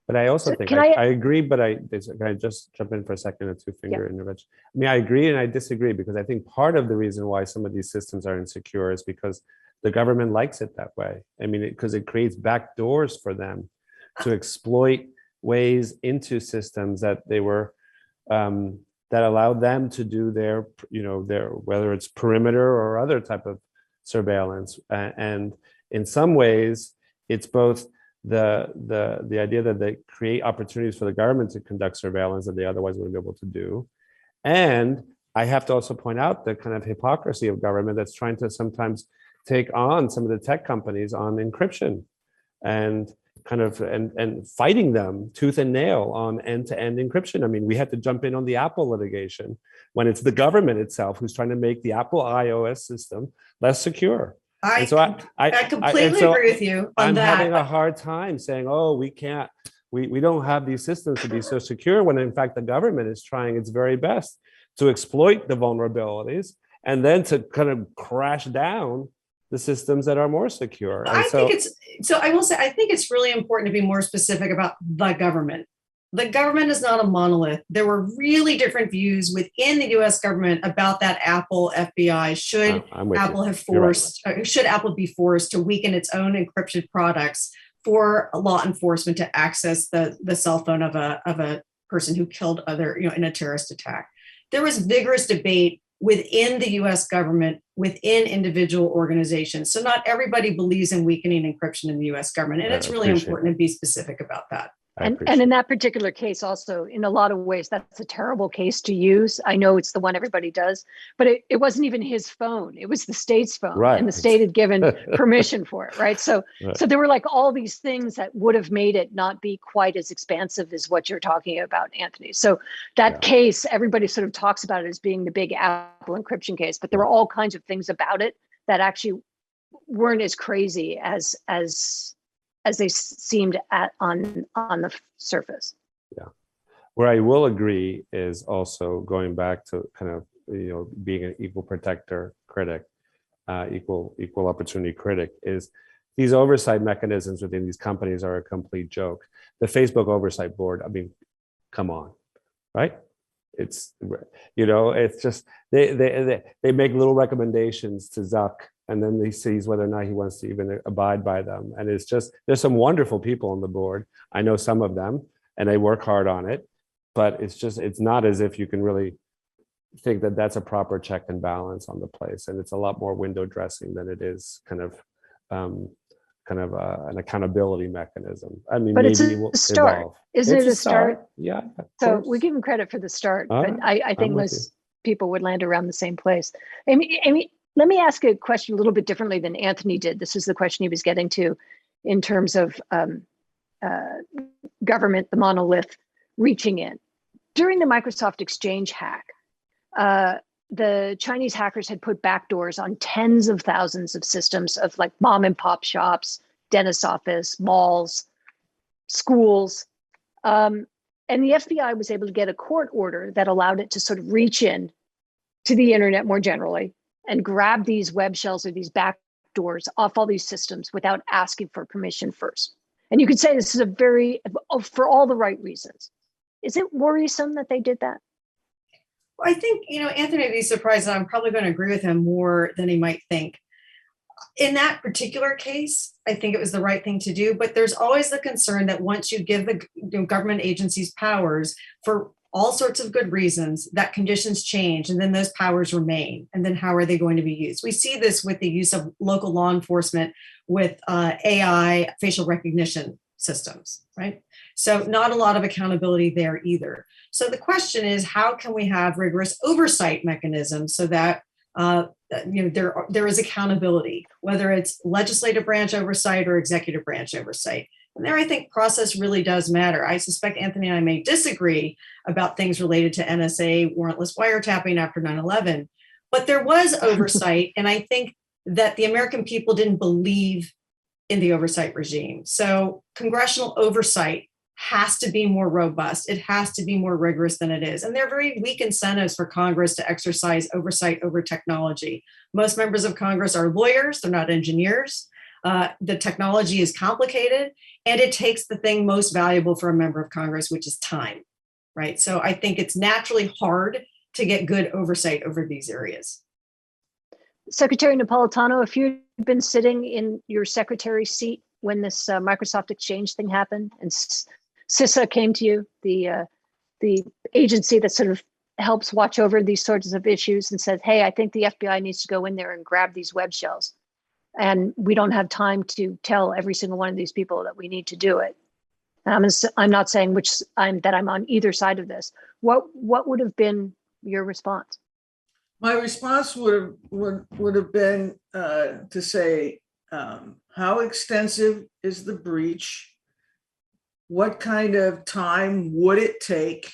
Speaker 5: But I also
Speaker 2: So
Speaker 5: think
Speaker 2: can
Speaker 5: I agree, but can I just jump in for a second, a two-finger intervention? I mean, I agree and I disagree because I think part of the reason why some of these systems are insecure is because the government likes it that way. I mean, because it creates back doors for them to exploit ways into systems that they were that allowed them to do their, whether it's perimeter or other type of surveillance. And in some ways, it's both the idea that they create opportunities for the government to conduct surveillance that they otherwise wouldn't be able to do. And I have to also point out the kind of hypocrisy of government that's trying to sometimes take on some of the tech companies on encryption and kind of and fighting them tooth and nail on end-to-end encryption. I mean, we had to jump in on the Apple litigation when it's the government itself who's trying to make the Apple iOS system less secure.
Speaker 4: I completely agree with you on
Speaker 5: I'm
Speaker 4: that.
Speaker 5: having a hard time saying, oh, we can't, we don't have these systems to be so secure, when in fact the government is trying its very best to exploit the vulnerabilities and then to kind of crash down the systems that are more secure. And
Speaker 4: I will say, I think it's really important to be more specific about the government. The government is not a monolith. There were really different views within the US government about that Apple FBI. Should Apple be forced to weaken its own encrypted products for law enforcement to access the cell phone of a person who killed other, in a terrorist attack? There was vigorous debate within the US government, within individual organizations. So not everybody believes in weakening encryption in the US government. And it's really important to be specific about that.
Speaker 2: And in that particular case also, in a lot of ways, that's a terrible case to use. I know it's the one everybody does, but it wasn't even his phone. It was the state's phone.
Speaker 5: Right.
Speaker 2: And the state had given permission for it, right? So there were like all these things that would have made it not be quite as expansive as what you're talking about, Anthony. So that case, everybody sort of talks about it as being the big Apple encryption case, but there were all kinds of things about it that actually weren't as crazy as they seemed on the surface. Yeah.
Speaker 5: Where I will agree is also going back to kind of, being an equal protector critic, equal opportunity critic, is these oversight mechanisms within these companies are a complete joke. The Facebook oversight board, I mean, come on, right? It's, it's just, they make little recommendations to Zuck, and then he sees whether or not he wants to even abide by them. And it's just, there's some wonderful people on the board. I know some of them, and they work hard on it, but it's not as if you can really think that that's a proper check and balance on the place. And it's a lot more window dressing than it is kind of an accountability mechanism. I mean,
Speaker 2: but
Speaker 5: maybe
Speaker 2: it's a
Speaker 5: it will
Speaker 2: start.
Speaker 5: evolve.
Speaker 2: Isn't it a start?
Speaker 5: Yeah.
Speaker 2: So we give him credit for the start, but I think most people would land around the same place. Amy, let me ask a question a little bit differently than Anthony did. This is the question he was getting to in terms of government, the monolith, reaching in. During the Microsoft Exchange hack, the Chinese hackers had put backdoors on tens of thousands of systems of like mom and pop shops, dentist office, malls, schools. And the FBI was able to get a court order that allowed it to sort of reach in to the internet more generally and grab these web shells or these backdoors off all these systems without asking for permission first. And you could say this is for all the right reasons. Is it worrisome that they did that?
Speaker 4: Well, I think, Anthony would be surprised, and I'm probably going to agree with him more than he might think. In that particular case, I think it was the right thing to do, but there's always the concern that once you give the government agencies powers for all sorts of good reasons, that conditions change and then those powers remain. And then how are they going to be used? We see this with the use of local law enforcement with AI facial recognition systems, right? So not a lot of accountability there either. So the question is, how can we have rigorous oversight mechanisms so that there is accountability, whether it's legislative branch oversight or executive branch oversight? And there, I think process really does matter. I suspect Anthony and I may disagree about things related to NSA warrantless wiretapping after 9/11, but there was oversight. And I think that the American people didn't believe in the oversight regime. So congressional oversight has to be more robust. It has to be more rigorous than it is. And there are very weak incentives for Congress to exercise oversight over technology. Most members of Congress are lawyers, they're not engineers. The technology is complicated, and it takes the thing most valuable for a member of Congress, which is time, right? So I think it's naturally hard to get good oversight over these areas.
Speaker 2: Secretary Napolitano, if you'd been sitting in your secretary's seat when this Microsoft Exchange thing happened and CISA came to you, the agency that sort of helps watch over these sorts of issues, and said, hey, I think the FBI needs to go in there and grab these web shells. And we don't have time to tell every single one of these people that we need to do it. And I'm not saying that I'm on either side of this. What would have been your response?
Speaker 3: My response would have been to say, how extensive is the breach? What kind of time would it take?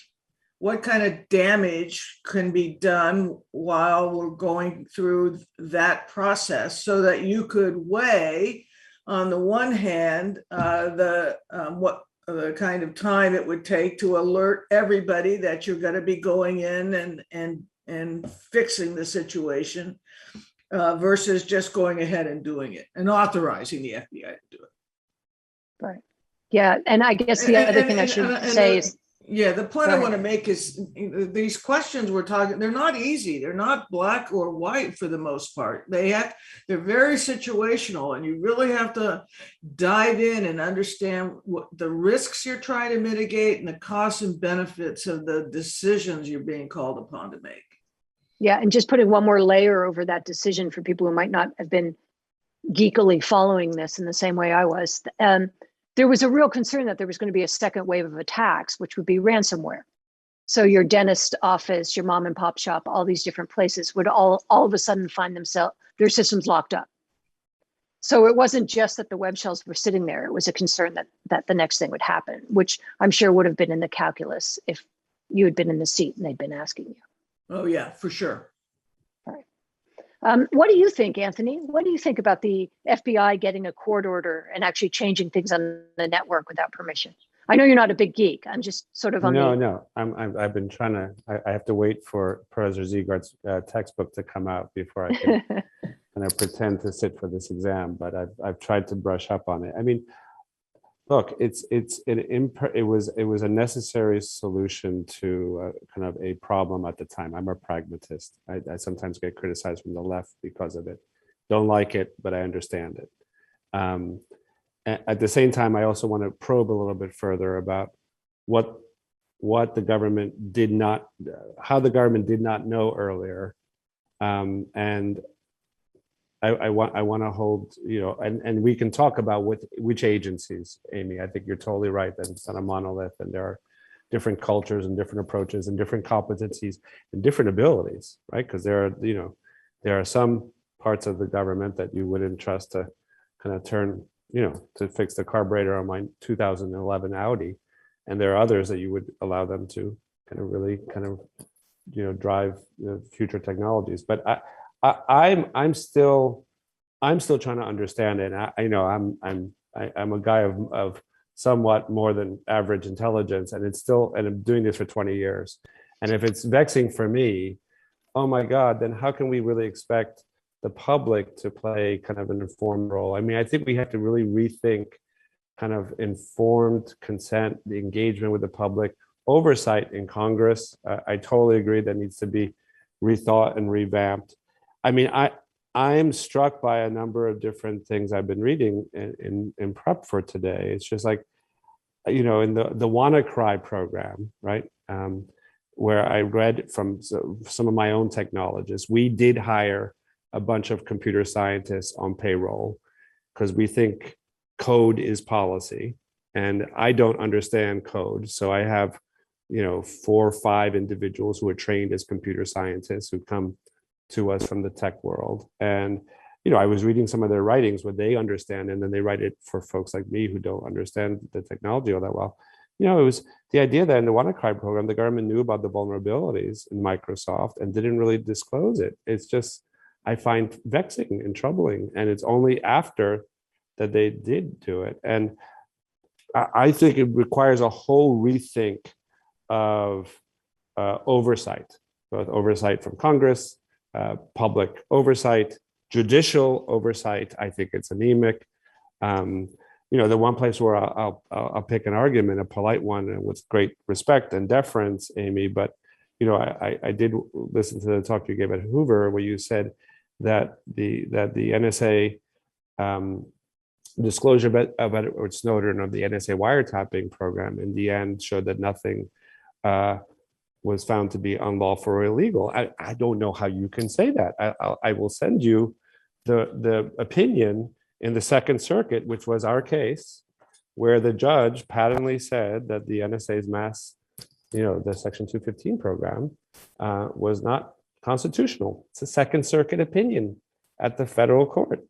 Speaker 3: What kind of damage can be done while we're going through that process, so that you could weigh, on the one hand, what the kind of time it would take to alert everybody that you're going to be going in and fixing the situation, versus just going ahead and doing it and authorizing the FBI to do it.
Speaker 2: Right. Yeah. And I guess the other thing I should say is,
Speaker 3: yeah, the point I want to make is these questions we're talking, they're not easy. They're not black or white for the most part. They're very situational, and you really have to dive in and understand what the risks you're trying to mitigate and the costs and benefits of the decisions you're being called upon to make.
Speaker 2: yeah, and just putting one more layer over that decision for people who might not have been geekily following this in the same way I was. There was a real concern that there was going to be a second wave of attacks, which would be ransomware. So your dentist office, your mom and pop shop, all these different places would all of a sudden find their systems locked up. So it wasn't just that the web shells were sitting there. It was a concern that the next thing would happen, which I'm sure would have been in the calculus if you had been in the seat and they'd been asking you.
Speaker 3: Oh yeah, for sure.
Speaker 2: What do you think, Anthony? What do you think about the FBI getting a court order and actually changing things on the network without permission? I know you're not a big geek. I'm just sort of on
Speaker 5: No. I've been trying to. I have to wait for Professor Ziegard's textbook to come out before I can kind of pretend to sit for this exam. But I've tried to brush up on it. I mean, look, it was a necessary solution to kind of a problem at the time. I'm a pragmatist. I sometimes get criticized from the left because of it. Don't like it, but I understand it. At the same time, I also want to probe a little bit further about what the government did not, how the government did not know earlier, and I want to hold, and we can talk about which agencies, Amy. I think you're totally right that it's not a monolith, and there are different cultures and different approaches and different competencies and different abilities, right? Because there are some parts of the government that you wouldn't trust to kind of turn, to fix the carburetor on my 2011 Audi, and there are others that you would allow them to kind of really drive future technologies. But I'm still trying to understand it. I'm a guy of somewhat more than average intelligence, and I'm doing this for 20 years. And if it's vexing for me, oh my God, then how can we really expect the public to play kind of an informed role? I mean, I think we have to really rethink kind of informed consent, the engagement with the public, oversight in Congress. I totally agree that needs to be rethought and revamped. I mean, I'm struck by a number of different things I've been reading in prep for today. It's just like, in the WannaCry program, right? Where I read from some of my own technologists, we did hire a bunch of computer scientists on payroll because we think code is policy, and I don't understand code. So I have, 4 or 5 individuals who are trained as computer scientists who come to us from the tech world. And I was reading some of their writings, what they understand, and then they write it for folks like me who don't understand the technology all that well. It was the idea that in the WannaCry program, the government knew about the vulnerabilities in Microsoft and didn't really disclose it. It's just, I find vexing and troubling. And it's only after that they did do it. And I think it requires a whole rethink of oversight, both oversight from Congress, public oversight, judicial oversight. I think it's anemic. The one place where I'll pick an argument, a polite one, and with great respect and deference, Amy, but I did listen to the talk you gave at Hoover, where you said that the NSA disclosure of Edward Snowden of the NSA wiretapping program in the end showed that nothing was found to be unlawful or illegal. I don't know how you can say that. I will send you the opinion in the Second Circuit, which was our case, where the judge patently said that the NSA's the Section 215 program was not constitutional. It's a Second Circuit opinion at the federal court.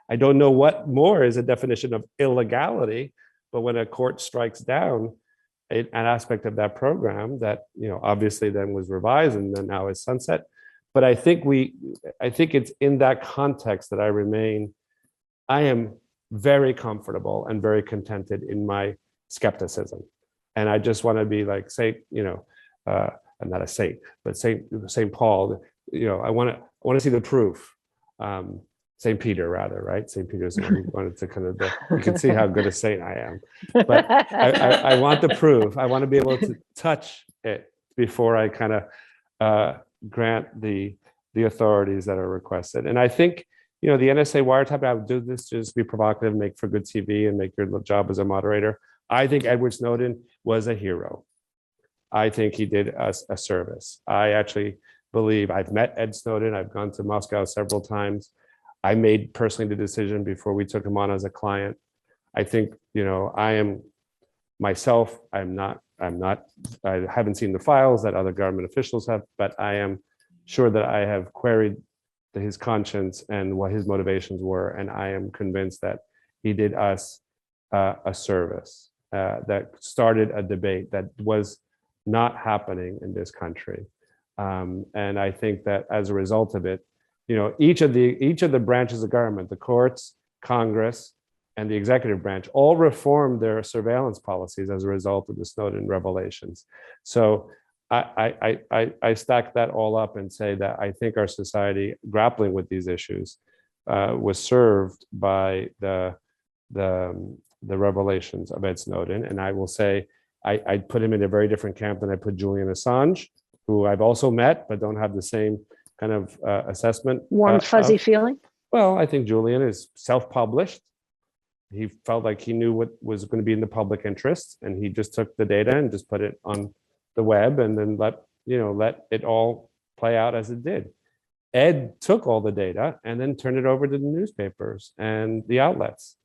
Speaker 5: I don't know what more is a definition of illegality, but when a court strikes down an aspect of that program that obviously then was revised and then now is sunset. But I think it's in that context that I am very comfortable and very contented in my skepticism. And I just want to be like I'm not a saint, but Saint Paul, I want to see the proof. St. Peter, rather, right? St. Peter's the one who wanted to you can see how good a saint I am. But I want the proof. I want to be able to touch it before I grant the authorities that are requested. And I think, the NSA wiretap, I would do this to just be provocative, make for good TV and make your job as a moderator. I think Edward Snowden was a hero. I think he did us a service. I actually believe I've met Ed Snowden. I've gone to Moscow several times. I made personally the decision before we took him on as a client. I think, I am myself, I haven't seen the files that other government officials have, but I am sure that I have queried his conscience and what his motivations were. And I am convinced that he did us a service that started a debate that was not happening in this country. And I think that as a result of it, each of the branches of government, the courts, Congress, and the executive branch all reformed their surveillance policies as a result of the Snowden revelations. So I stack that all up and say that I think our society grappling with these issues was served by the revelations of Ed Snowden. And I will say, I put him in a very different camp than I put Julian Assange, who I've also met, but don't have the same kind of assessment.
Speaker 2: Warm, fuzzy feeling?
Speaker 5: Well, I think Julian is self-published. He felt like he knew what was going to be in the public interest, and he just took the data and just put it on the web and then let it all play out as it did. Ed took all the data and then turned it over to the newspapers and the outlets.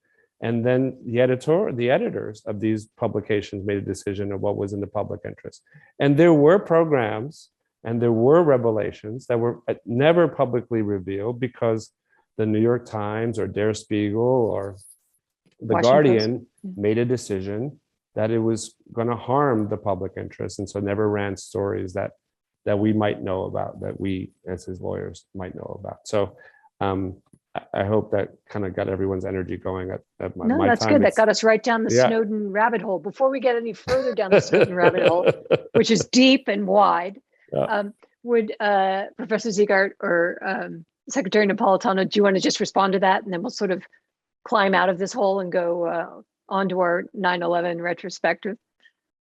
Speaker 5: And then the editors of these publications made a decision of what was in the public interest. And there were programs and there were revelations that were never publicly revealed because the New York Times or Der Spiegel or the
Speaker 2: Washington
Speaker 5: Guardian
Speaker 2: Post.
Speaker 5: made a decision that it was going to harm the public interest, and so never ran stories that we might know about, that we as his lawyers might know about. So I hope that kind of got everyone's energy going at my
Speaker 2: No, that's
Speaker 5: time.
Speaker 2: good. That got us right down the
Speaker 5: Yeah.
Speaker 2: Snowden rabbit hole. Before we get any further down the Snowden rabbit hole, which is deep and wide,
Speaker 5: Yeah.
Speaker 2: would Professor Ziegart or Secretary Napolitano, do you want to just respond to that? And then we'll sort of climb out of this hole and go onto our 9/11 retrospective.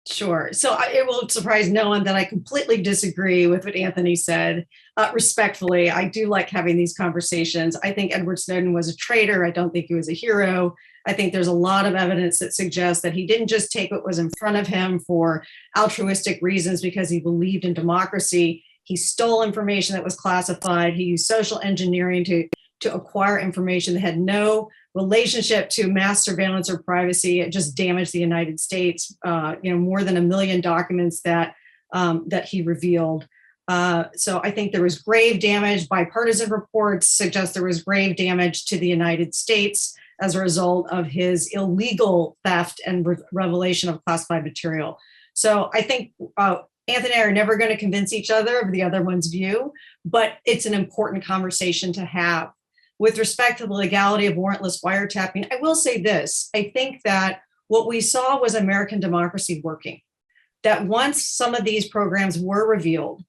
Speaker 4: Sure. So it will surprise no one that I completely disagree with what Anthony said. Respectfully, I do like having these conversations. I think Edward Snowden was a traitor. I don't think he was a hero. I think there's a lot of evidence that suggests that he didn't just take what was in front of him for altruistic reasons because he believed in democracy. He stole information that was classified. He used social engineering to acquire information that had no relationship to mass surveillance or privacy. It just damaged the United States. More than 1 million documents that he revealed. So I think there was grave damage. Bipartisan reports suggest there was grave damage to the United States as a result of his illegal theft and revelation of classified material. So I think Anthony and I are never going to convince each other of the other one's view, but it's an important conversation to have. With respect to the legality of warrantless wiretapping, I will say this. I think that what we saw was American democracy working. That once some of these programs were revealed,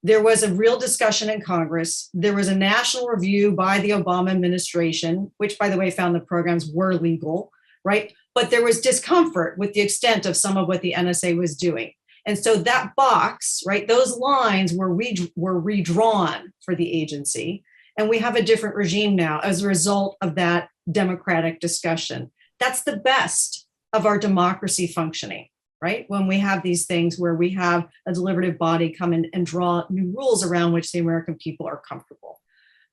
Speaker 4: there was a real discussion in Congress. There was a national review by the Obama administration, which, by the way, found the programs were legal, right? But there was discomfort with the extent of some of what the NSA was doing. And so that box, right, those lines were redrawn for the agency. And we have a different regime now as a result of that democratic discussion. That's the best of our democracy functioning, right? When we have these things where we have a deliberative body come in and draw new rules around which the American people are comfortable.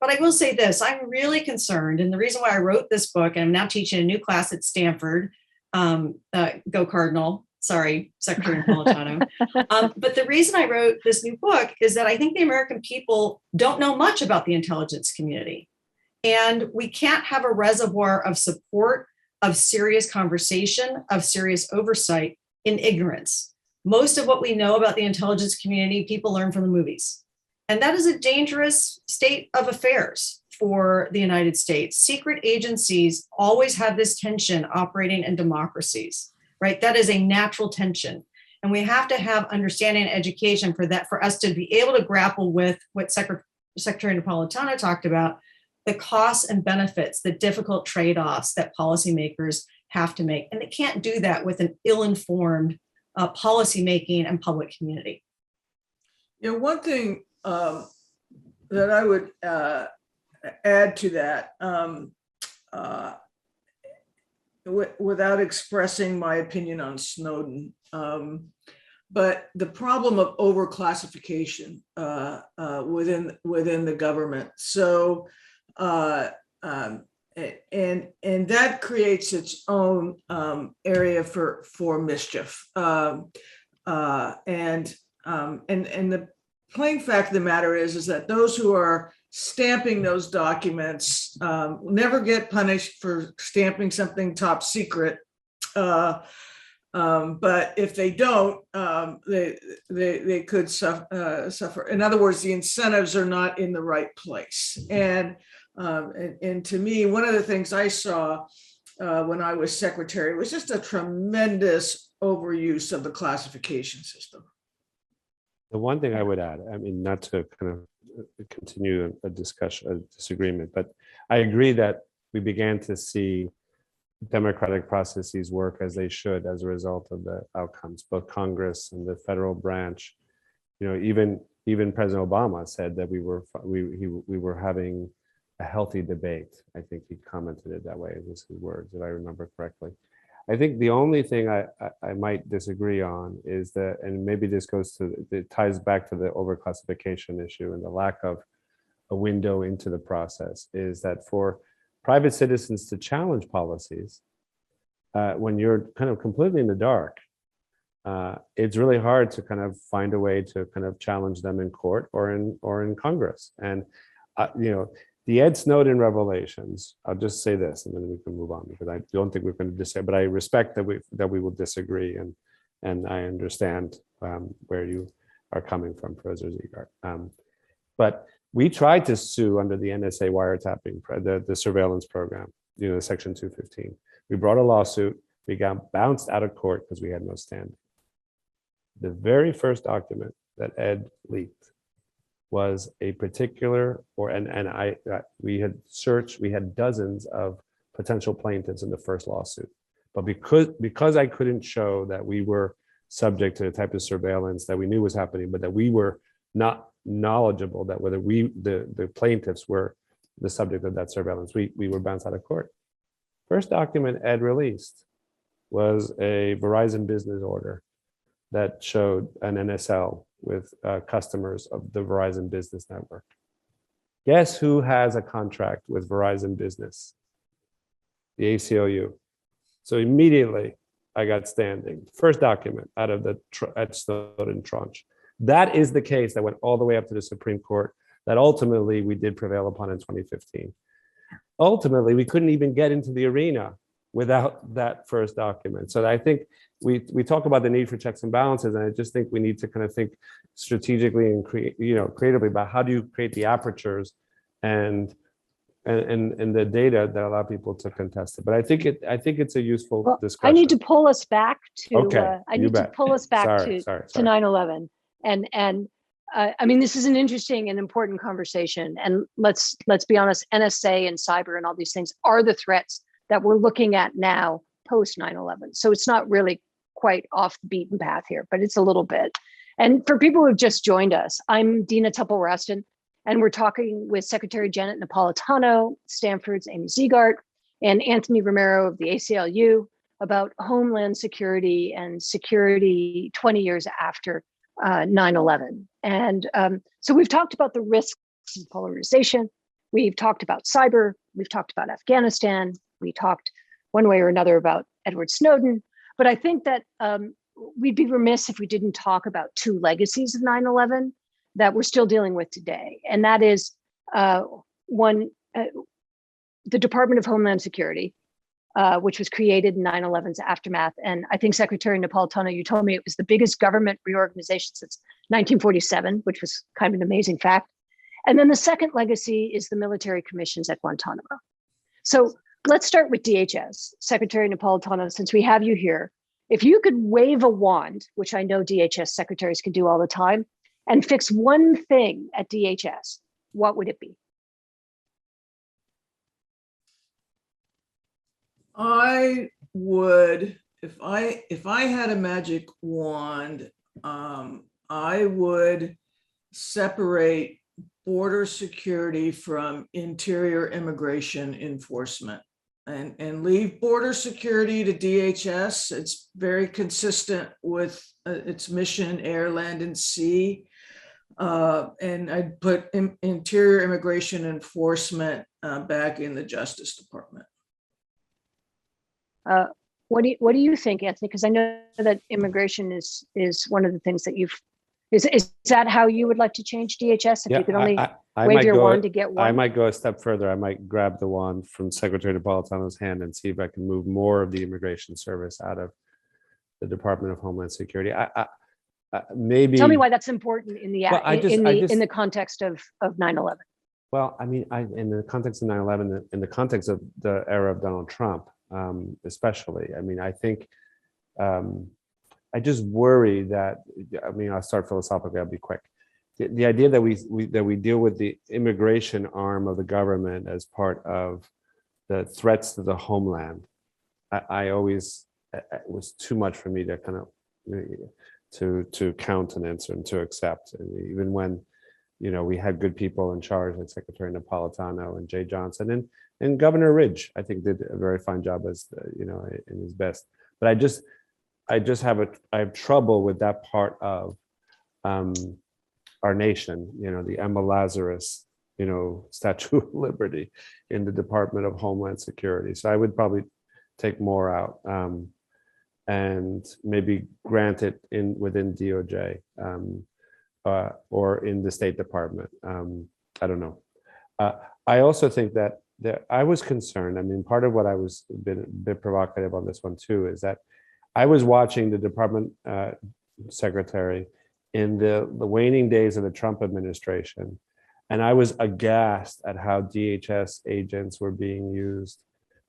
Speaker 4: But I will say this, I'm really concerned. And the reason why I wrote this book, and I'm now teaching a new class at Stanford, go Cardinal, sorry, Secretary Napolitano. But the reason I wrote this new book is that I think the American people don't know much about the intelligence community. And we can't have a reservoir of support, of serious conversation, of serious oversight in ignorance. Most of what we know about the intelligence community, people learn from the movies. And that is a dangerous state of affairs for the United States. Secret agencies always have this tension operating in democracies, right? That is a natural tension. And we have to have understanding and education for that, for us to be able to grapple with what Secretary Napolitano talked about, the costs and benefits, the difficult trade-offs that policymakers have to make. And they can't do that with an ill-informed policymaking and public community.
Speaker 3: You know, one thing that I would add to that, without expressing my opinion on Snowden, but the problem of overclassification within the government. So, and that creates its own area for mischief. And the plain fact of the matter is that those who are stamping those documents never get punished for stamping something top secret. But if they don't, they could suffer. In other words, the incentives are not in the right place. And to me, one of the things I saw when I was secretary was just a tremendous overuse of the classification system.
Speaker 5: The one thing I would add, I mean, not to kind of continue a discussion, a disagreement, but I agree that we began to see democratic processes work as they should as a result of the outcomes, both Congress and the federal branch. You know, even President Obama said that we were having a healthy debate. I think he commented it that way. It was his words, if I remember correctly. I think the only thing I might disagree on is that, and maybe this it ties back to the overclassification issue and the lack of a window into the process, is that for private citizens to challenge policies, when you're kind of completely in the dark, it's really hard to kind of find a way to kind of challenge them in court or in Congress. And you know, the Ed Snowden revelations, I'll just say this and then we can move on, because I don't think we're going to disagree, but I respect that we will disagree, and I understand where you are coming from, Professor Ziegart. But we tried to sue under the NSA wiretapping, the surveillance program, you know, Section 215. We brought a lawsuit, we got bounced out of court because we had no standing. The very first document that Ed leaked was a particular, we had searched, we had dozens of potential plaintiffs in the first lawsuit. But because I couldn't show that we were subject to the type of surveillance that we knew was happening, but that we were not knowledgeable that whether the plaintiffs were the subject of that surveillance, we were bounced out of court. First document Ed released was a Verizon business order that showed an NSL with customers of the Verizon Business Network. Guess who has a contract with Verizon Business? The ACLU. So immediately I got standing. First document out of the Ed Snowden tranche. That is the case that went all the way up to the Supreme Court that ultimately we did prevail upon in 2015. Ultimately, we couldn't even get into the arena without that first document. So I think we talk about the need for checks and balances, and I just think we need to kind of think strategically and creatively about how do you create the apertures and the data that allow people to contest it. But I think it's a useful
Speaker 2: Well,
Speaker 5: discussion.
Speaker 2: I need to pull us back to
Speaker 5: Okay,
Speaker 2: I
Speaker 5: you
Speaker 2: need to
Speaker 5: bet.
Speaker 2: pull us back
Speaker 5: Sorry.
Speaker 2: to 9/11. And I mean, this is an interesting and important conversation. And let's be honest, NSA and cyber and all these things are the threats that we're looking at now post 9/11. So it's not really quite off the beaten path here, but it's a little bit. And for people who have just joined us, I'm Dina Temple-Raston, and we're talking with Secretary Janet Napolitano, Stanford's Amy Ziegart, and Anthony Romero of the ACLU about Homeland Security and security 20 years after 9/11. And so we've talked about the risks of polarization. We've talked about cyber. We've talked about Afghanistan. We talked one way or another about Edward Snowden. But I think that we'd be remiss if we didn't talk about two legacies of 9/11 that we're still dealing with today. And that is one, the Department of Homeland Security, which was created in 9/11's aftermath. And I think Secretary Napolitano, you told me it was the biggest government reorganization since 1947, which was kind of an amazing fact. And then the second legacy is the military commissions at Guantanamo. So let's start with DHS. Secretary Napolitano, since we have you here, if you could wave a wand, which I know DHS secretaries can do all the time, and fix one thing at DHS, what would it be?
Speaker 3: I would, if I had a magic wand, I would separate border security from interior immigration enforcement and leave border security to DHS. It's very consistent with its mission, air, land, and sea. And I'd put interior immigration enforcement back in the Justice Department.
Speaker 2: What do you think, Anthony? Because I know that immigration is one of the things that you've. Is that how you would like to change DHS? If you could only wave your wand to get one.
Speaker 5: I might go a step further. I might grab the wand from Secretary Napolitano's hand and see if I can move more of the immigration service out of the Department of Homeland Security. Maybe
Speaker 2: tell me why that's important in the
Speaker 5: Well,
Speaker 2: in the context of 9/11.
Speaker 5: Well, I mean, in the context of 9/11, in the context of the era of Donald Trump, especially. I mean, I think I just worry that. I mean, I'll start philosophically. I'll be quick. The idea that we deal with the immigration arm of the government as part of the threats to the homeland, I always it was too much for me to kind of to countenance and to accept. And even when we had good people in charge, like Secretary Napolitano and Jay Johnson and Governor Ridge, I think did a very fine job as in his best. But I have trouble with that part of our nation, the Emma Lazarus, Statue of Liberty in the Department of Homeland Security. So I would probably take more out and maybe grant it within DOJ or in the State Department. I don't know. I also think that I was concerned. I mean, part of what I was a bit provocative on this one too is that I was watching the department secretary in the waning days of the Trump administration, and I was aghast at how DHS agents were being used,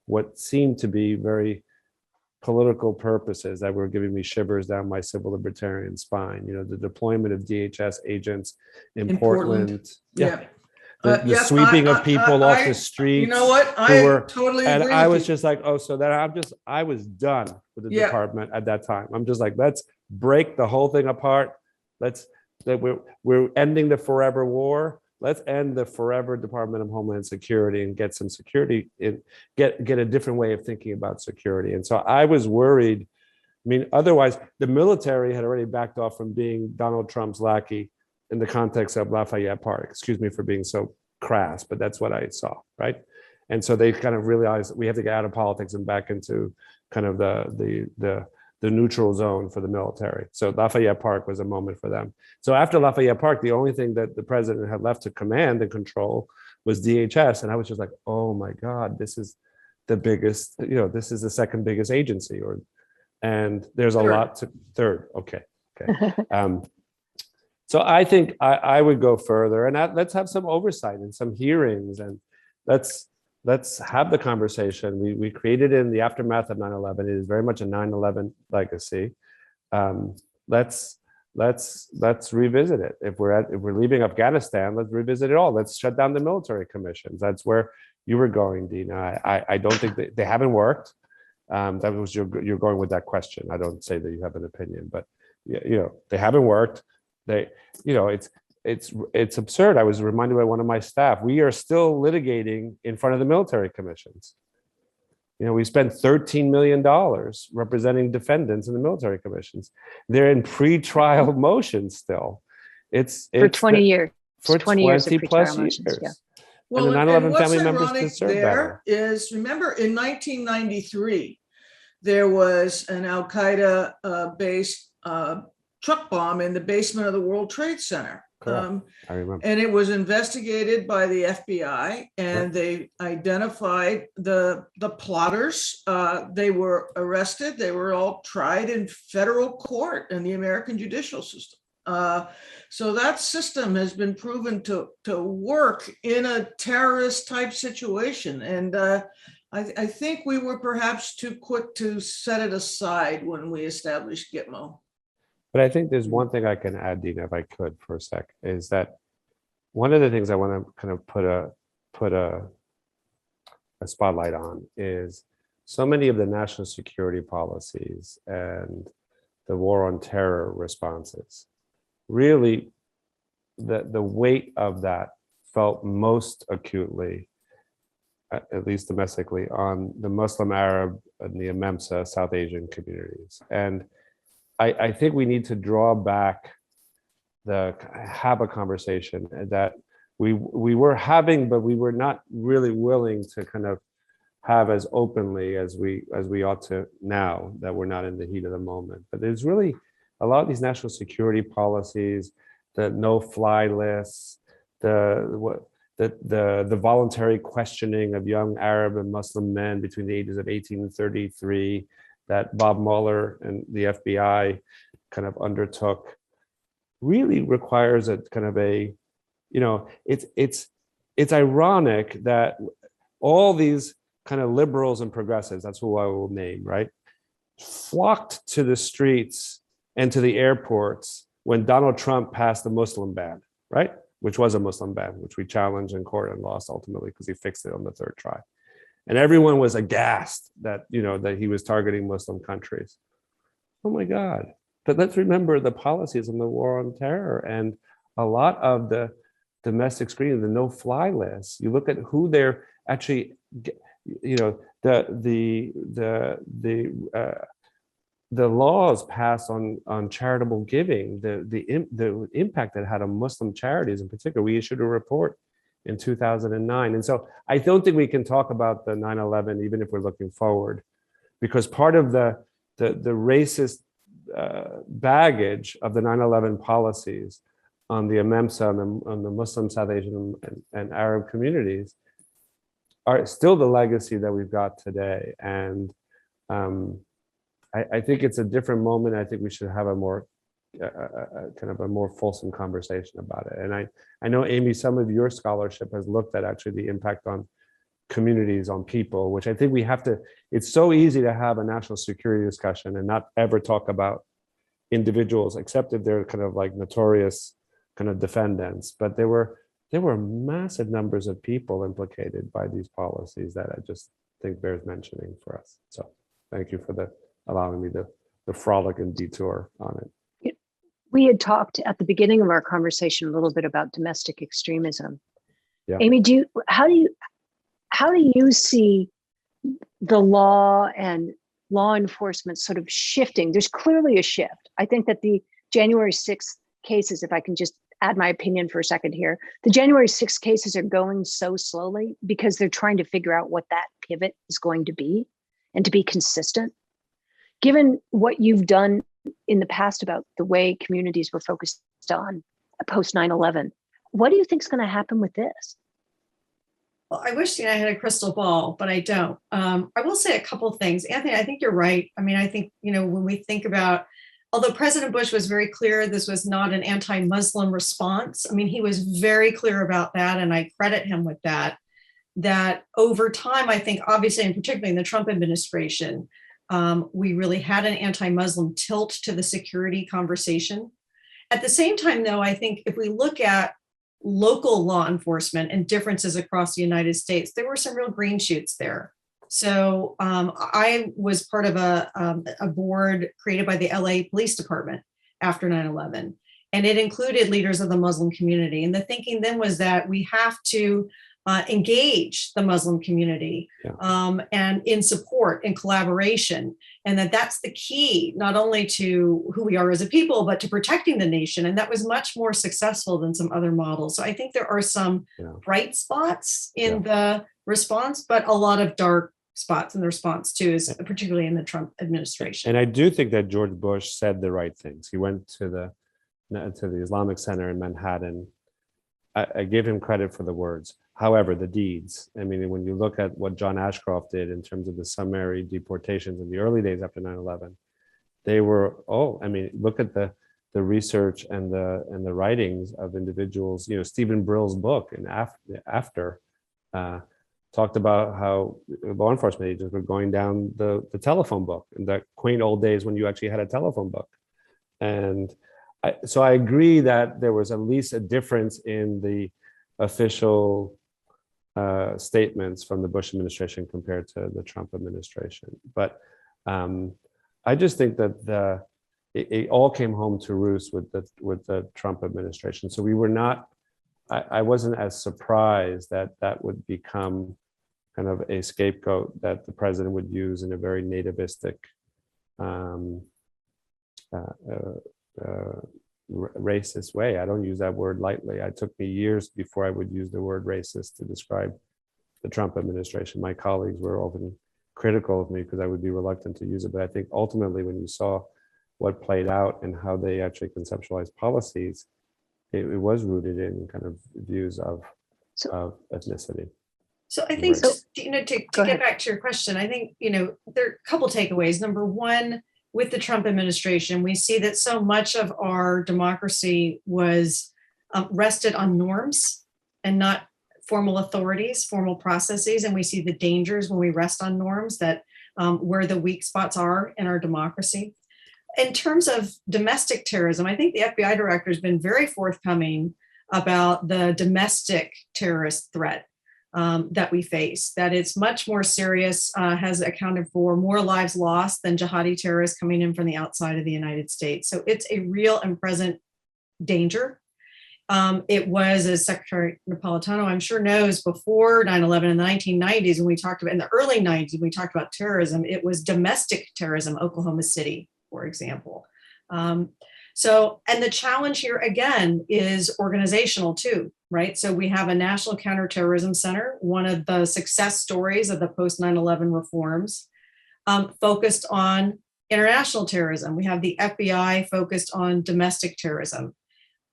Speaker 5: what seemed to be very political purposes that were giving me shivers down my civil libertarian spine. The deployment of DHS agents in Portland.
Speaker 3: Yeah.
Speaker 5: The
Speaker 3: Yes,
Speaker 5: sweeping of people off the streets.
Speaker 3: You know what? Totally agree.
Speaker 5: And I
Speaker 3: with
Speaker 5: was
Speaker 3: you.
Speaker 5: just like, oh, so that I was done with the
Speaker 3: Yeah.
Speaker 5: department at that time. I'm just like, let's break the whole thing apart. We're ending the forever war. Let's end the forever Department of Homeland Security and get some security get a different way of thinking about security. And so I was worried. I mean, otherwise the military had already backed off from being Donald Trump's lackey in the context of Lafayette Park. Excuse me for being so crass, but that's what I saw, right? And so they kind of realized we have to get out of politics and back into kind of the the neutral zone for the military. So Lafayette Park was a moment for them. So after Lafayette Park, the only thing that the president had left to command and control was DHS. And I was just like, oh my God, this is the biggest, this is the second biggest agency, and there's a
Speaker 3: Third.
Speaker 5: lot to third. Okay. So I think I would go further, and let's have some oversight and some hearings, and let's have the conversation. We created in the aftermath of 9/11. It is very much a 9/11 legacy. Let's revisit it. If we're leaving Afghanistan, let's revisit it all. Let's shut down the military commissions. That's where you were going, Dina. I don't think they haven't worked. That was you're going with that question. I don't say that you have an opinion, but they haven't worked. It's absurd. I was reminded by one of my staff, we are still litigating in front of the military commissions. We spent $13 million representing defendants in the military commissions. They're in pre-trial motions still. It's
Speaker 2: for 20 years.
Speaker 5: For
Speaker 2: 20 years of
Speaker 5: 20 plus
Speaker 2: pre-trial motions,
Speaker 5: years.
Speaker 2: yeah.
Speaker 3: Well,
Speaker 5: and the 9/11
Speaker 3: what's
Speaker 5: family members
Speaker 3: ironic
Speaker 5: deserve
Speaker 3: there
Speaker 5: better.
Speaker 3: is, remember in 1993, there was an Al-Qaeda based truck bomb in the basement of the World Trade Center.
Speaker 5: Correct. I remember.
Speaker 3: And it was investigated by the FBI, and
Speaker 5: Right.
Speaker 3: they identified the plotters. They were arrested. They were all tried in federal court in the American judicial system. So that system has been proven to work in a terrorist type situation. And I think we were perhaps too quick to set it aside when we established Gitmo.
Speaker 5: But I think there's one thing I can add, Dina, if I could for a sec, is that one of the things I want to kind of put a spotlight on is so many of the national security policies and the war on terror responses. Really, the weight of that felt most acutely, at least domestically, on the Muslim, Arab, and the MEMSA South Asian communities. And I think we need to draw back have a conversation that we were having, but we were not really willing to kind of have as openly as we ought to now that we're not in the heat of the moment. But there's really a lot of these national security policies, the no-fly lists, the voluntary questioning of young Arab and Muslim men between the ages of 18 and 33 that Bob Mueller and the FBI kind of undertook, really requires a kind of it's ironic that all these kind of liberals and progressives, that's who I will name, right, flocked to the streets and to the airports when Donald Trump passed the Muslim ban, right? Which was a Muslim ban, which we challenged in court and lost ultimately because he fixed it on the third try. And everyone was aghast that, that he was targeting Muslim countries. Oh my God. But let's remember the policies on the war on terror and a lot of the domestic screening, the no-fly list. You look at who they're actually, the laws passed on charitable giving, the impact that had on Muslim charities in particular. We issued a report in 2009. And so I don't think we can talk about the 9/11, even if we're looking forward, because part of the racist baggage of the 9/11 policies on the MEMSA and on the Muslim, South Asian, and Arab communities are still the legacy that we've got today. And I think it's a different moment. I think we should have a more kind of a more fulsome conversation about it. And I know, Amy, some of your scholarship has looked at actually the impact on communities, on people, which I think we have to, it's so easy to have a national security discussion and not ever talk about individuals, except if they're kind of like notorious kind of defendants. But there were massive numbers of people implicated by these policies that I just think bears mentioning for us. So thank you for allowing me the frolic and detour on it.
Speaker 2: We had talked at the beginning of our conversation a little bit about domestic extremism.
Speaker 5: Yeah.
Speaker 2: Amy, how do you see the law and law enforcement sort of shifting? There's clearly a shift. I think that the January 6th cases, if I can just add my opinion for a second here, the January 6th cases are going so slowly because they're trying to figure out what that pivot is going to be and to be consistent. Given what you've done in the past about the way communities were focused on post 9/11, what do you think is going to happen with this?
Speaker 4: Well, I wish I had a crystal ball, but I don't. I will say a couple things. Anthony, I think you're right. I mean, I think, when we think about, although President Bush was very clear this was not an anti-Muslim response, I mean, he was very clear about that, and I credit him with that, that over time, I think, obviously, and particularly in the Trump administration, we really had an anti-Muslim tilt to the security conversation. At the same time, though, I think if we look at local law enforcement and differences across the United States, there were some real green shoots there. So I was part of a board created by the LA Police Department after 9/11, and it included leaders of the Muslim community. And the thinking then was that we have to engage the Muslim community and in support and collaboration, and that's the key, not only to who we are as a people, but to protecting the nation. And that was much more successful than some other models. So I think there are some bright spots in the response, but a lot of dark spots in the response too, is particularly in the Trump administration.
Speaker 5: And I do think that George Bush said the right things. He went to the Islamic Center in Manhattan. I give him credit for the words. However, the deeds, I mean, when you look at what John Ashcroft did in terms of the summary deportations in the early days after 9/11, they were, look at the research and the writings of individuals. Stephen Brill's book in After talked about how law enforcement agents were going down the telephone book in the quaint old days when you actually had a telephone book. And so I agree that there was at least a difference in the official statements from the Bush administration compared to the Trump administration. But I just think that it all came home to roost with the Trump administration. So we were not, I wasn't as surprised that would become kind of a scapegoat that the president would use in a very nativistic racist way. I don't use that word lightly. It took me years before I would use the word racist to describe the Trump administration. My colleagues were often critical of me because I would be reluctant to use it. But I think ultimately when you saw what played out and how they actually conceptualized policies, it was rooted in kind of views of ethnicity.
Speaker 4: So I think,
Speaker 2: So-
Speaker 4: to
Speaker 2: Go
Speaker 4: get
Speaker 2: ahead.
Speaker 4: back to your question, I think, there are a couple takeaways. Number one, with the Trump administration, we see that so much of our democracy was rested on norms and not formal authorities, formal processes. And we see the dangers when we rest on norms, that where the weak spots are in our democracy. In terms of domestic terrorism, I think the FBI director has been very forthcoming about the domestic terrorist threat that we face, that it's much more serious, has accounted for more lives lost than jihadi terrorists coming in from the outside of the United States. So it's a real and present danger. It was, as Secretary Napolitano, I'm sure knows, before 9/11 in the 1990s, when we talked about, in the early 90s, when we talked about terrorism, it was domestic terrorism, Oklahoma City, for example. And the challenge here again is organizational too, right? So we have a National Counterterrorism Center, one of the success stories of the post 9/11 reforms, focused on international terrorism. We have the FBI focused on domestic terrorism.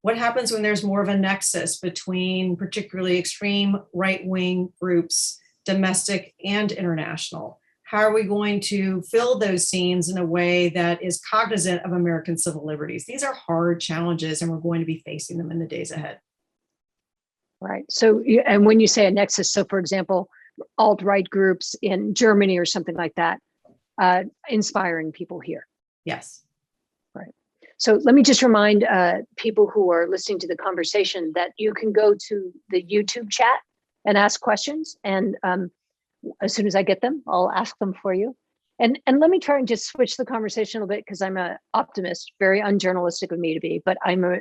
Speaker 4: What happens when there's more of a nexus between particularly extreme right-wing groups, domestic and international? How are we going to fill those scenes in a way that is cognizant of American civil liberties? These are hard challenges, and we're going to be facing them in the days ahead.
Speaker 2: Right. So, and when you say a nexus, so for example, alt-right groups in Germany or something like that, inspiring people here.
Speaker 4: Yes.
Speaker 2: Right. So let me just remind people who are listening to the conversation that you can go to the YouTube chat and ask questions. And as soon as I get them, I'll ask them for you. And let me try and just switch the conversation a little bit, because I'm an optimist, very unjournalistic of me to be, but I'm a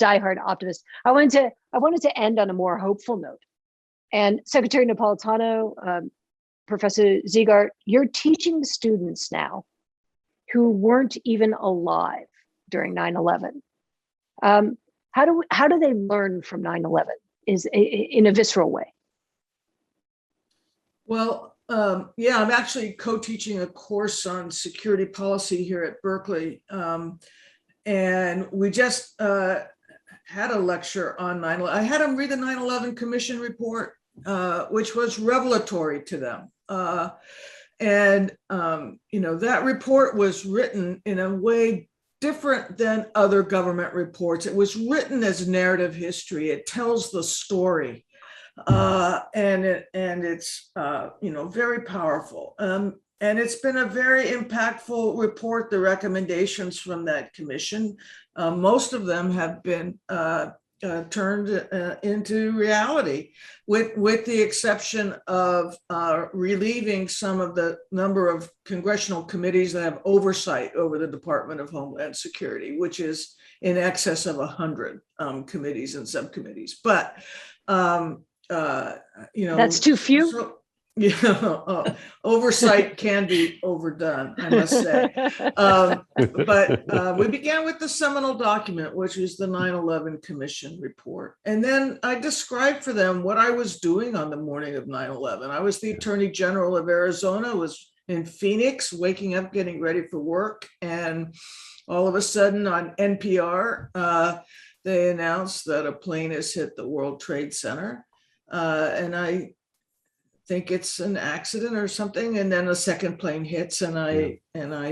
Speaker 2: diehard optimist. I wanted to end on a more hopeful note. And Secretary Napolitano, Professor Ziegart, you're teaching students now who weren't even alive during 9/11. How do they learn from 9/11 in a visceral way?
Speaker 3: Well, Yeah, I'm actually co-teaching a course on security policy here at Berkeley. And we just had a lecture on 9/11. I had them read the 9/11 Commission report, which was revelatory to them. That report was written in a way different than other government reports. It was written as narrative history. It tells the story, and it's very powerful. And it's been a very impactful report. The recommendations from that commission, most of them have been turned into reality, with the exception of relieving some of the number of congressional committees that have oversight over the Department of Homeland Security, which is in excess of 100 committees and subcommittees. But
Speaker 2: That's too few.
Speaker 3: So, oversight can be overdone, I must say. But we began with the seminal document, which is the 9/11 Commission report. And then I described for them what I was doing on the morning of 9/11. I was the Attorney General of Arizona, was in Phoenix, waking up, getting ready for work. And all of a sudden on NPR, they announced that a plane has hit the World Trade Center. And I think it's an accident or something, and then a second plane hits, and I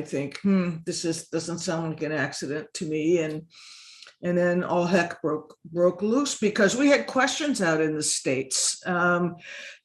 Speaker 3: think, this doesn't sound like an accident to me, and then all heck broke loose because we had questions out in the States.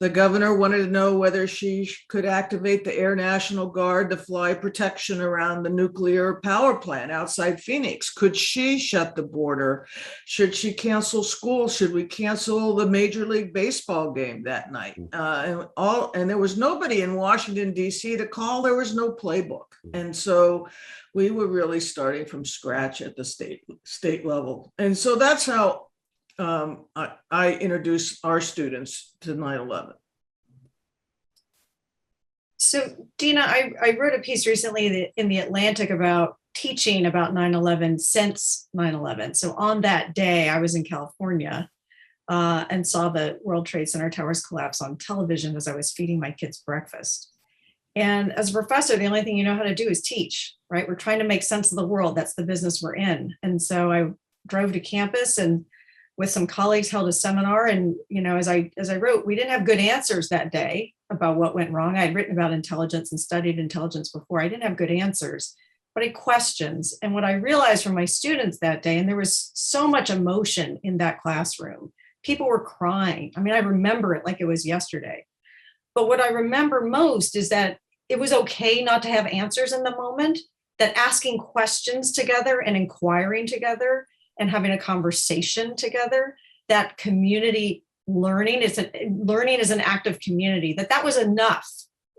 Speaker 3: The governor wanted to know whether she could activate the Air National Guard to fly protection around the nuclear power plant outside Phoenix. Could she shut the border? Should she cancel school? Should we cancel the Major League Baseball game that night? And there was nobody in Washington, D.C. to call. There was no playbook. And so we were really starting from scratch at the state level. And so that's how I introduce our students to 9/11.
Speaker 4: So Dina, I wrote a piece recently in the Atlantic about teaching about 9/11 since 9/11. So on that day, I was in California and saw the World Trade Center towers collapse on television as I was feeding my kids breakfast. And as a professor, the only thing you know how to do is teach, right? We're trying to make sense of the world. That's the business we're in. And so I drove to campus and with some colleagues held a seminar. And, as I wrote, we didn't have good answers that day about what went wrong. I had written about intelligence and studied intelligence before. I didn't have good answers, but I had questions. And what I realized from my students that day, and there was so much emotion in that classroom, people were crying. I mean, I remember it like it was yesterday. But what I remember most is that it was okay not to have answers in the moment, that asking questions together and inquiring together and having a conversation together, that community learning is an act of community, that was enough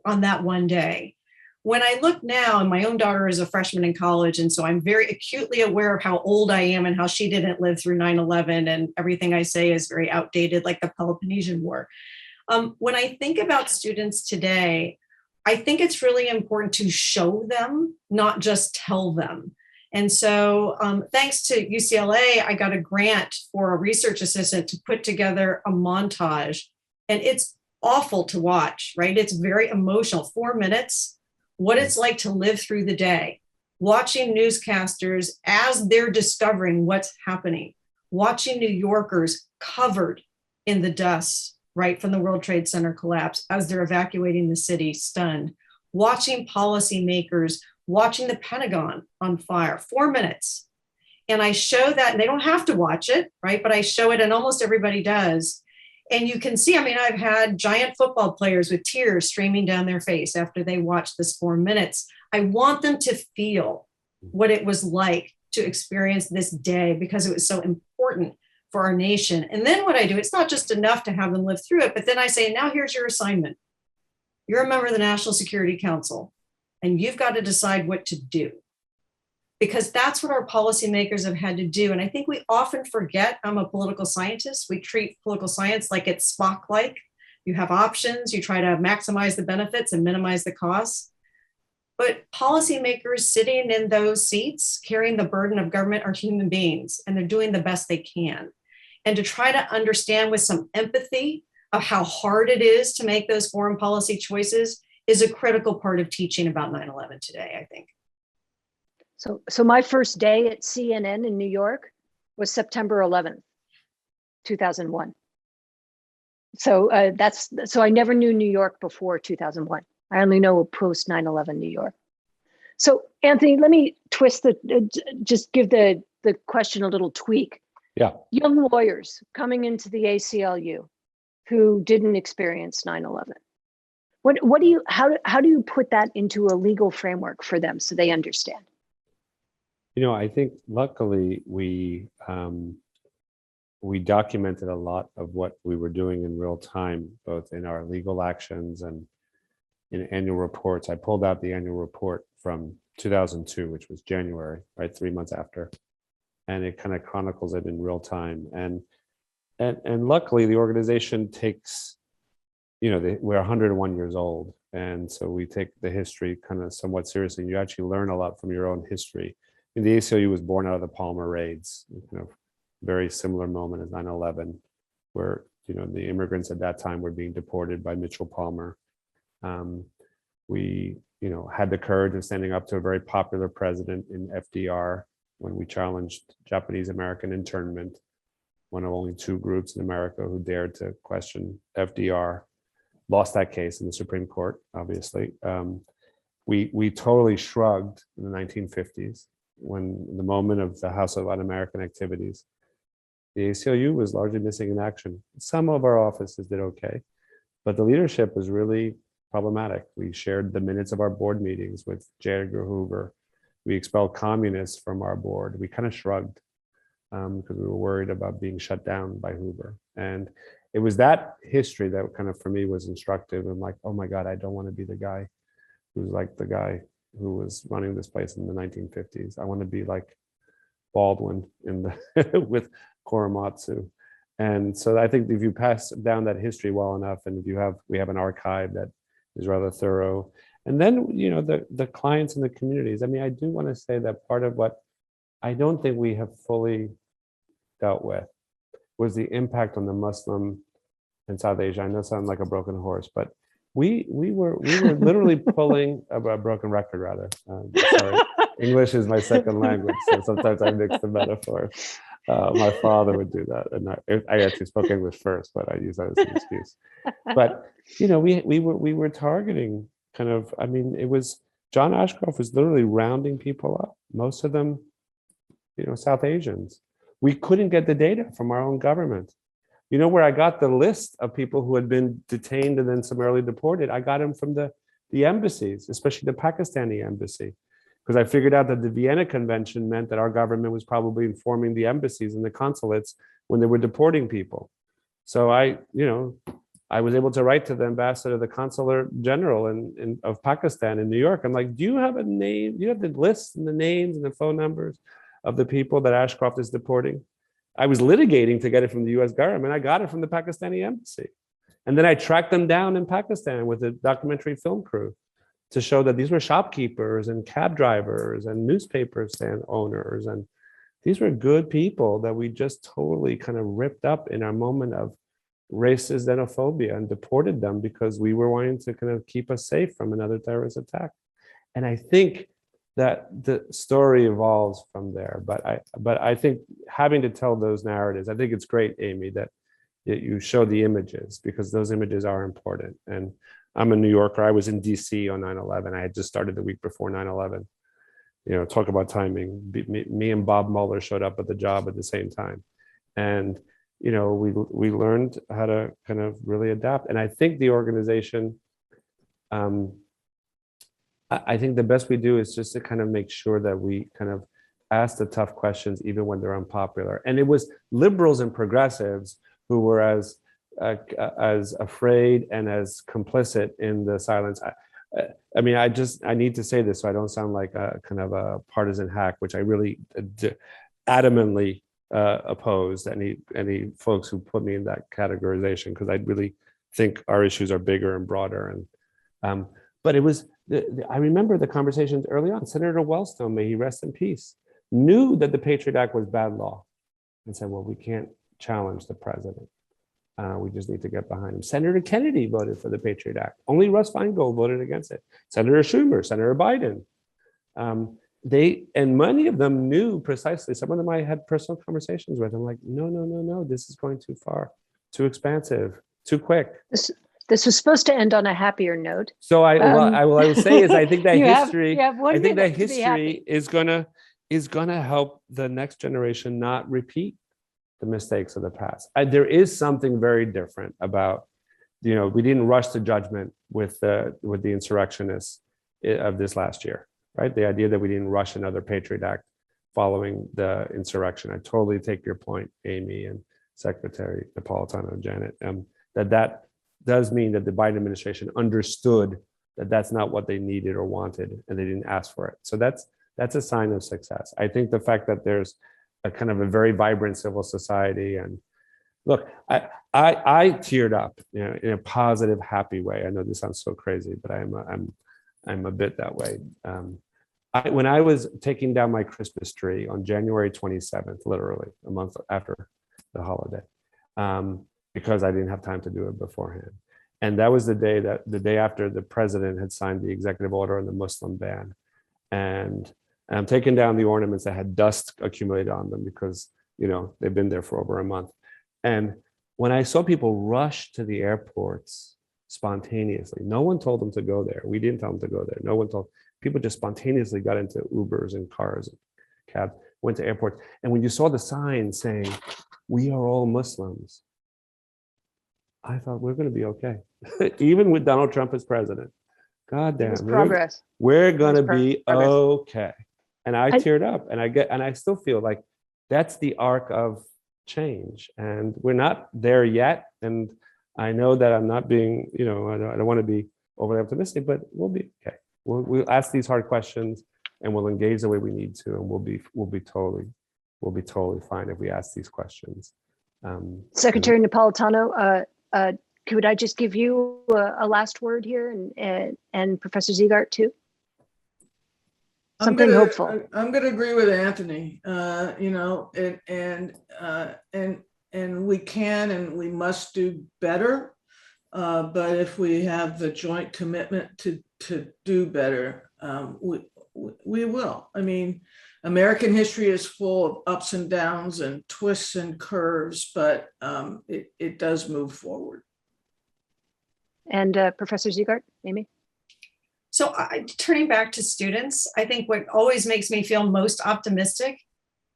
Speaker 4: on that one day. When I look now, and my own daughter is a freshman in college, and so I'm very acutely aware of how old I am and how she didn't live through 9/11, and everything I say is very outdated, like the Peloponnesian War. When I think about students today, I think it's really important to show them, not just tell them. And so thanks to UCLA, I got a grant for a research assistant to put together a montage. And it's awful to watch, right? It's very emotional. 4 minutes, what it's like to live through the day, watching newscasters as they're discovering what's happening, watching New Yorkers covered in the dust, right, from the World Trade Center collapse as they're evacuating the city, stunned, watching policymakers, watching the Pentagon on fire, 4 minutes. And I show that, and they don't have to watch it, right? But I show it, and almost everybody does. And you can see, I've had giant football players with tears streaming down their face after they watched this 4 minutes. I want them to feel what it was like to experience this day because it was so important for our nation. And then what I do, it's not just enough to have them live through it, but then I say, now here's your assignment. You're a member of the National Security Council, and you've got to decide what to do. Because that's what our policymakers have had to do. And I think we often forget, I'm a political scientist. We treat political science like it's Spock-like. You have options, you try to maximize the benefits and minimize the costs. But policymakers sitting in those seats, carrying the burden of government, are human beings, and they're doing the best they can. And to try to understand with some empathy how hard it is to make those foreign policy choices is a critical part of teaching about 9/11 today, I think.
Speaker 2: So my first day at CNN in New York was September 11th, 2001. So so I never knew New York before 2001. I only know post 9/11 New York. So Anthony, let me twist just give the question a little tweak.
Speaker 5: Yeah.
Speaker 2: Young lawyers coming into the ACLU who didn't experience 9/11. How do you put that into a legal framework for them so they understand?
Speaker 5: I think luckily we documented a lot of what we were doing in real time, both in our legal actions and in annual reports. I pulled out the annual report from 2002, which was January, right, 3 months after, and it kind of chronicles it in real time. And luckily, the organization takes, we're 101 years old, and so we take the history kind of somewhat seriously. You actually learn a lot from your own history. The ACLU was born out of the Palmer raids, very similar moment as 9/11, where the immigrants at that time were being deported by Mitchell Palmer. We had the courage of standing up to a very popular president in FDR when we challenged Japanese American internment, one of only 2 groups in America who dared to question FDR. Lost that case in the Supreme Court, obviously. We totally shrugged in the 1950s when the moment of the House of Un-American Activities. The ACLU was largely missing in action. Some of our offices did okay, but the leadership was really problematic. We shared the minutes of our board meetings with J. Edgar Hoover. We expelled communists from our board. We kind of shrugged because we were worried about being shut down by Hoover. And it was that history that kind of, for me, was instructive. And like, oh my God, I don't want to be the guy who's like the guy who was running this place in the 1950s. I want to be like Baldwin with Korematsu. And so I think if you pass down that history well enough, and we have an archive that is rather thorough, and then the clients and the communities. I mean, I do want to say that part of what I don't think we have fully dealt with was the impact on the Muslim in South Asia. I know it sounds like a broken horse, but we were literally pulling a broken record, rather. Sorry, English is my second language, so sometimes I mix the metaphors. My father would do that, and I actually spoke English first, but I use that as an excuse. But we were targeting kind of. I mean, it was John Ashcroft was literally rounding people up. Most of them, South Asians. We couldn't get the data from our own government. Where I got the list of people who had been detained and then summarily deported? I got them from the embassies, especially the Pakistani embassy, because I figured out that the Vienna Convention meant that our government was probably informing the embassies and the consulates when they were deporting people. So I was able to write to the ambassador, the consular general of Pakistan in New York. I'm like, do you have a name? Do you have the lists and the names and the phone numbers of the people that Ashcroft is deporting? I was litigating to get it from the US government. I got it from the Pakistani embassy. And then I tracked them down in Pakistan with a documentary film crew to show that these were shopkeepers and cab drivers and newspaper stand owners. And these were good people that we just totally kind of ripped up in our moment of racist xenophobia and deported them because we were wanting to kind of keep us safe from another terrorist attack. And I think that the story evolves from there. But I think having to tell those narratives, I think it's great, Amy, that you show the images, because those images are important. And I'm a New Yorker. I was in DC on 9/11. I had just started the week before 9/11. Talk about timing. Me and Bob Mueller showed up at the job at the same time. And, we learned how to kind of really adapt. And I think the organization, I think the best we do is just to kind of make sure that we kind of ask the tough questions, even when they're unpopular. And it was liberals and progressives who were as afraid and as complicit in the silence. I mean, I need to say this so I don't sound like a kind of a partisan hack, which I really adamantly oppose any folks who put me in that categorization, because I really think our issues are bigger and broader. And but it was. I remember the conversations early on. Senator Wellstone, may he rest in peace, knew that the Patriot Act was bad law and said, well, we can't challenge the president. We just need to get behind him. Senator Kennedy voted for the Patriot Act. Only Russ Feingold voted against it. Senator Schumer, Senator Biden. And many of them knew precisely. Some of them I had personal conversations with. I'm like, no, this is going too far, too expansive, too quick.
Speaker 2: This was supposed to end on a happier note.
Speaker 5: So what I will say is, I think that history,
Speaker 2: I think that history
Speaker 5: is gonna help the next generation not repeat the mistakes of the past. There is something very different about, we didn't rush to judgment with the insurrectionists of this last year, right? The idea that we didn't rush another Patriot Act following the insurrection. I totally take your point, Amy and Secretary Napolitano and Janet, that does mean that the Biden administration understood that that's not what they needed or wanted, and they didn't ask for it. So that's a sign of success. I think the fact that there's a kind of a very vibrant civil society, and look, I teared up, in a positive, happy way. I know this sounds so crazy, but I'm a bit that way. When I was taking down my Christmas tree on January 27th, literally a month after the holiday, because I didn't have time to do it beforehand. And that was the day after the president had signed the executive order on the Muslim ban. And I'm taking down the ornaments that had dust accumulated on them because, they've been there for over a month. And when I saw people rush to the airports spontaneously, no one told them to go there. We didn't tell them to go there. No one told, people just spontaneously got into Ubers and cars and cabs, went to airports. And when you saw the sign saying, "We are all Muslims," I thought, we're going to be okay. Even with Donald Trump as president. God damn,
Speaker 2: progress.
Speaker 5: We're going to be okay. And I teared up, and I still feel like that's the arc of change. And we're not there yet. And I know that I'm not being, I don't want to be overly optimistic, but we'll be okay. We'll ask these hard questions, and we'll engage the way we need to, and we'll be totally fine if we ask these questions.
Speaker 2: Secretary Napolitano, could I just give you a last word here, and Professor Ziegart too? Something hopeful.
Speaker 3: I'm going to agree with Anthony. And we can and we must do better. But if we have the joint commitment to do better, we will. I mean, American history is full of ups and downs and twists and curves, but it does move forward.
Speaker 2: And Professor Ziegart, Amy?
Speaker 4: So turning back to students, I think what always makes me feel most optimistic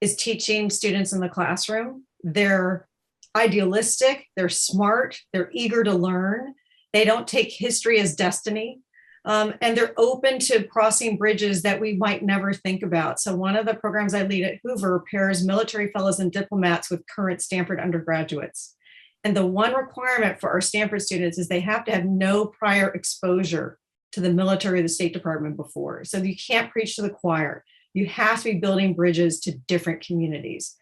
Speaker 4: is teaching students in the classroom. They're idealistic, they're smart, they're eager to learn. They don't take history as destiny. And they're open to crossing bridges that we might never think about. So one of the programs I lead at Hoover pairs military fellows and diplomats with current Stanford undergraduates. And the one requirement for our Stanford students is they have to have no prior exposure to the military or the State Department before. So you can't preach to the choir. You have to be building bridges to different communities.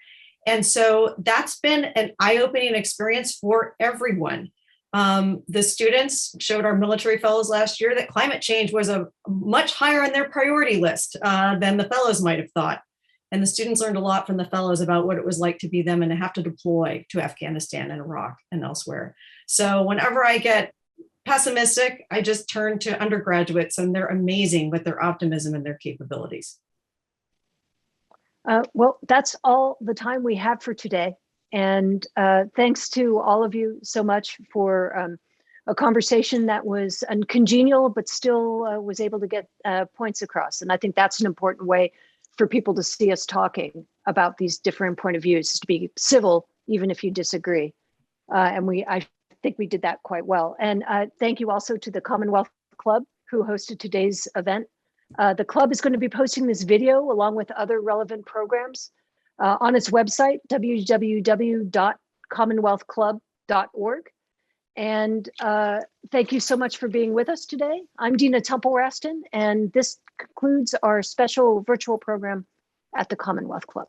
Speaker 4: And so that's been an eye-opening experience for everyone. The students showed our military fellows last year that climate change was a much higher on their priority list than the fellows might have thought. And the students learned a lot from the fellows about what it was like to be them and to have to deploy to Afghanistan and Iraq and elsewhere. So whenever I get pessimistic, I just turn to undergraduates, and they're amazing with their optimism and their capabilities.
Speaker 2: Well, that's all the time we have for today. And thanks to all of you so much for a conversation that was uncongenial, but still was able to get points across. And I think that's an important way for people to see us talking about these different point of views, to be civil, even if you disagree. And I think we did that quite well. And thank you also to the Commonwealth Club, who hosted today's event. The club is going to be posting this video along with other relevant programs on its website, www.commonwealthclub.org. And thank you so much for being with us today. I'm Dina Temple-Raston, and this concludes our special virtual program at the Commonwealth Club.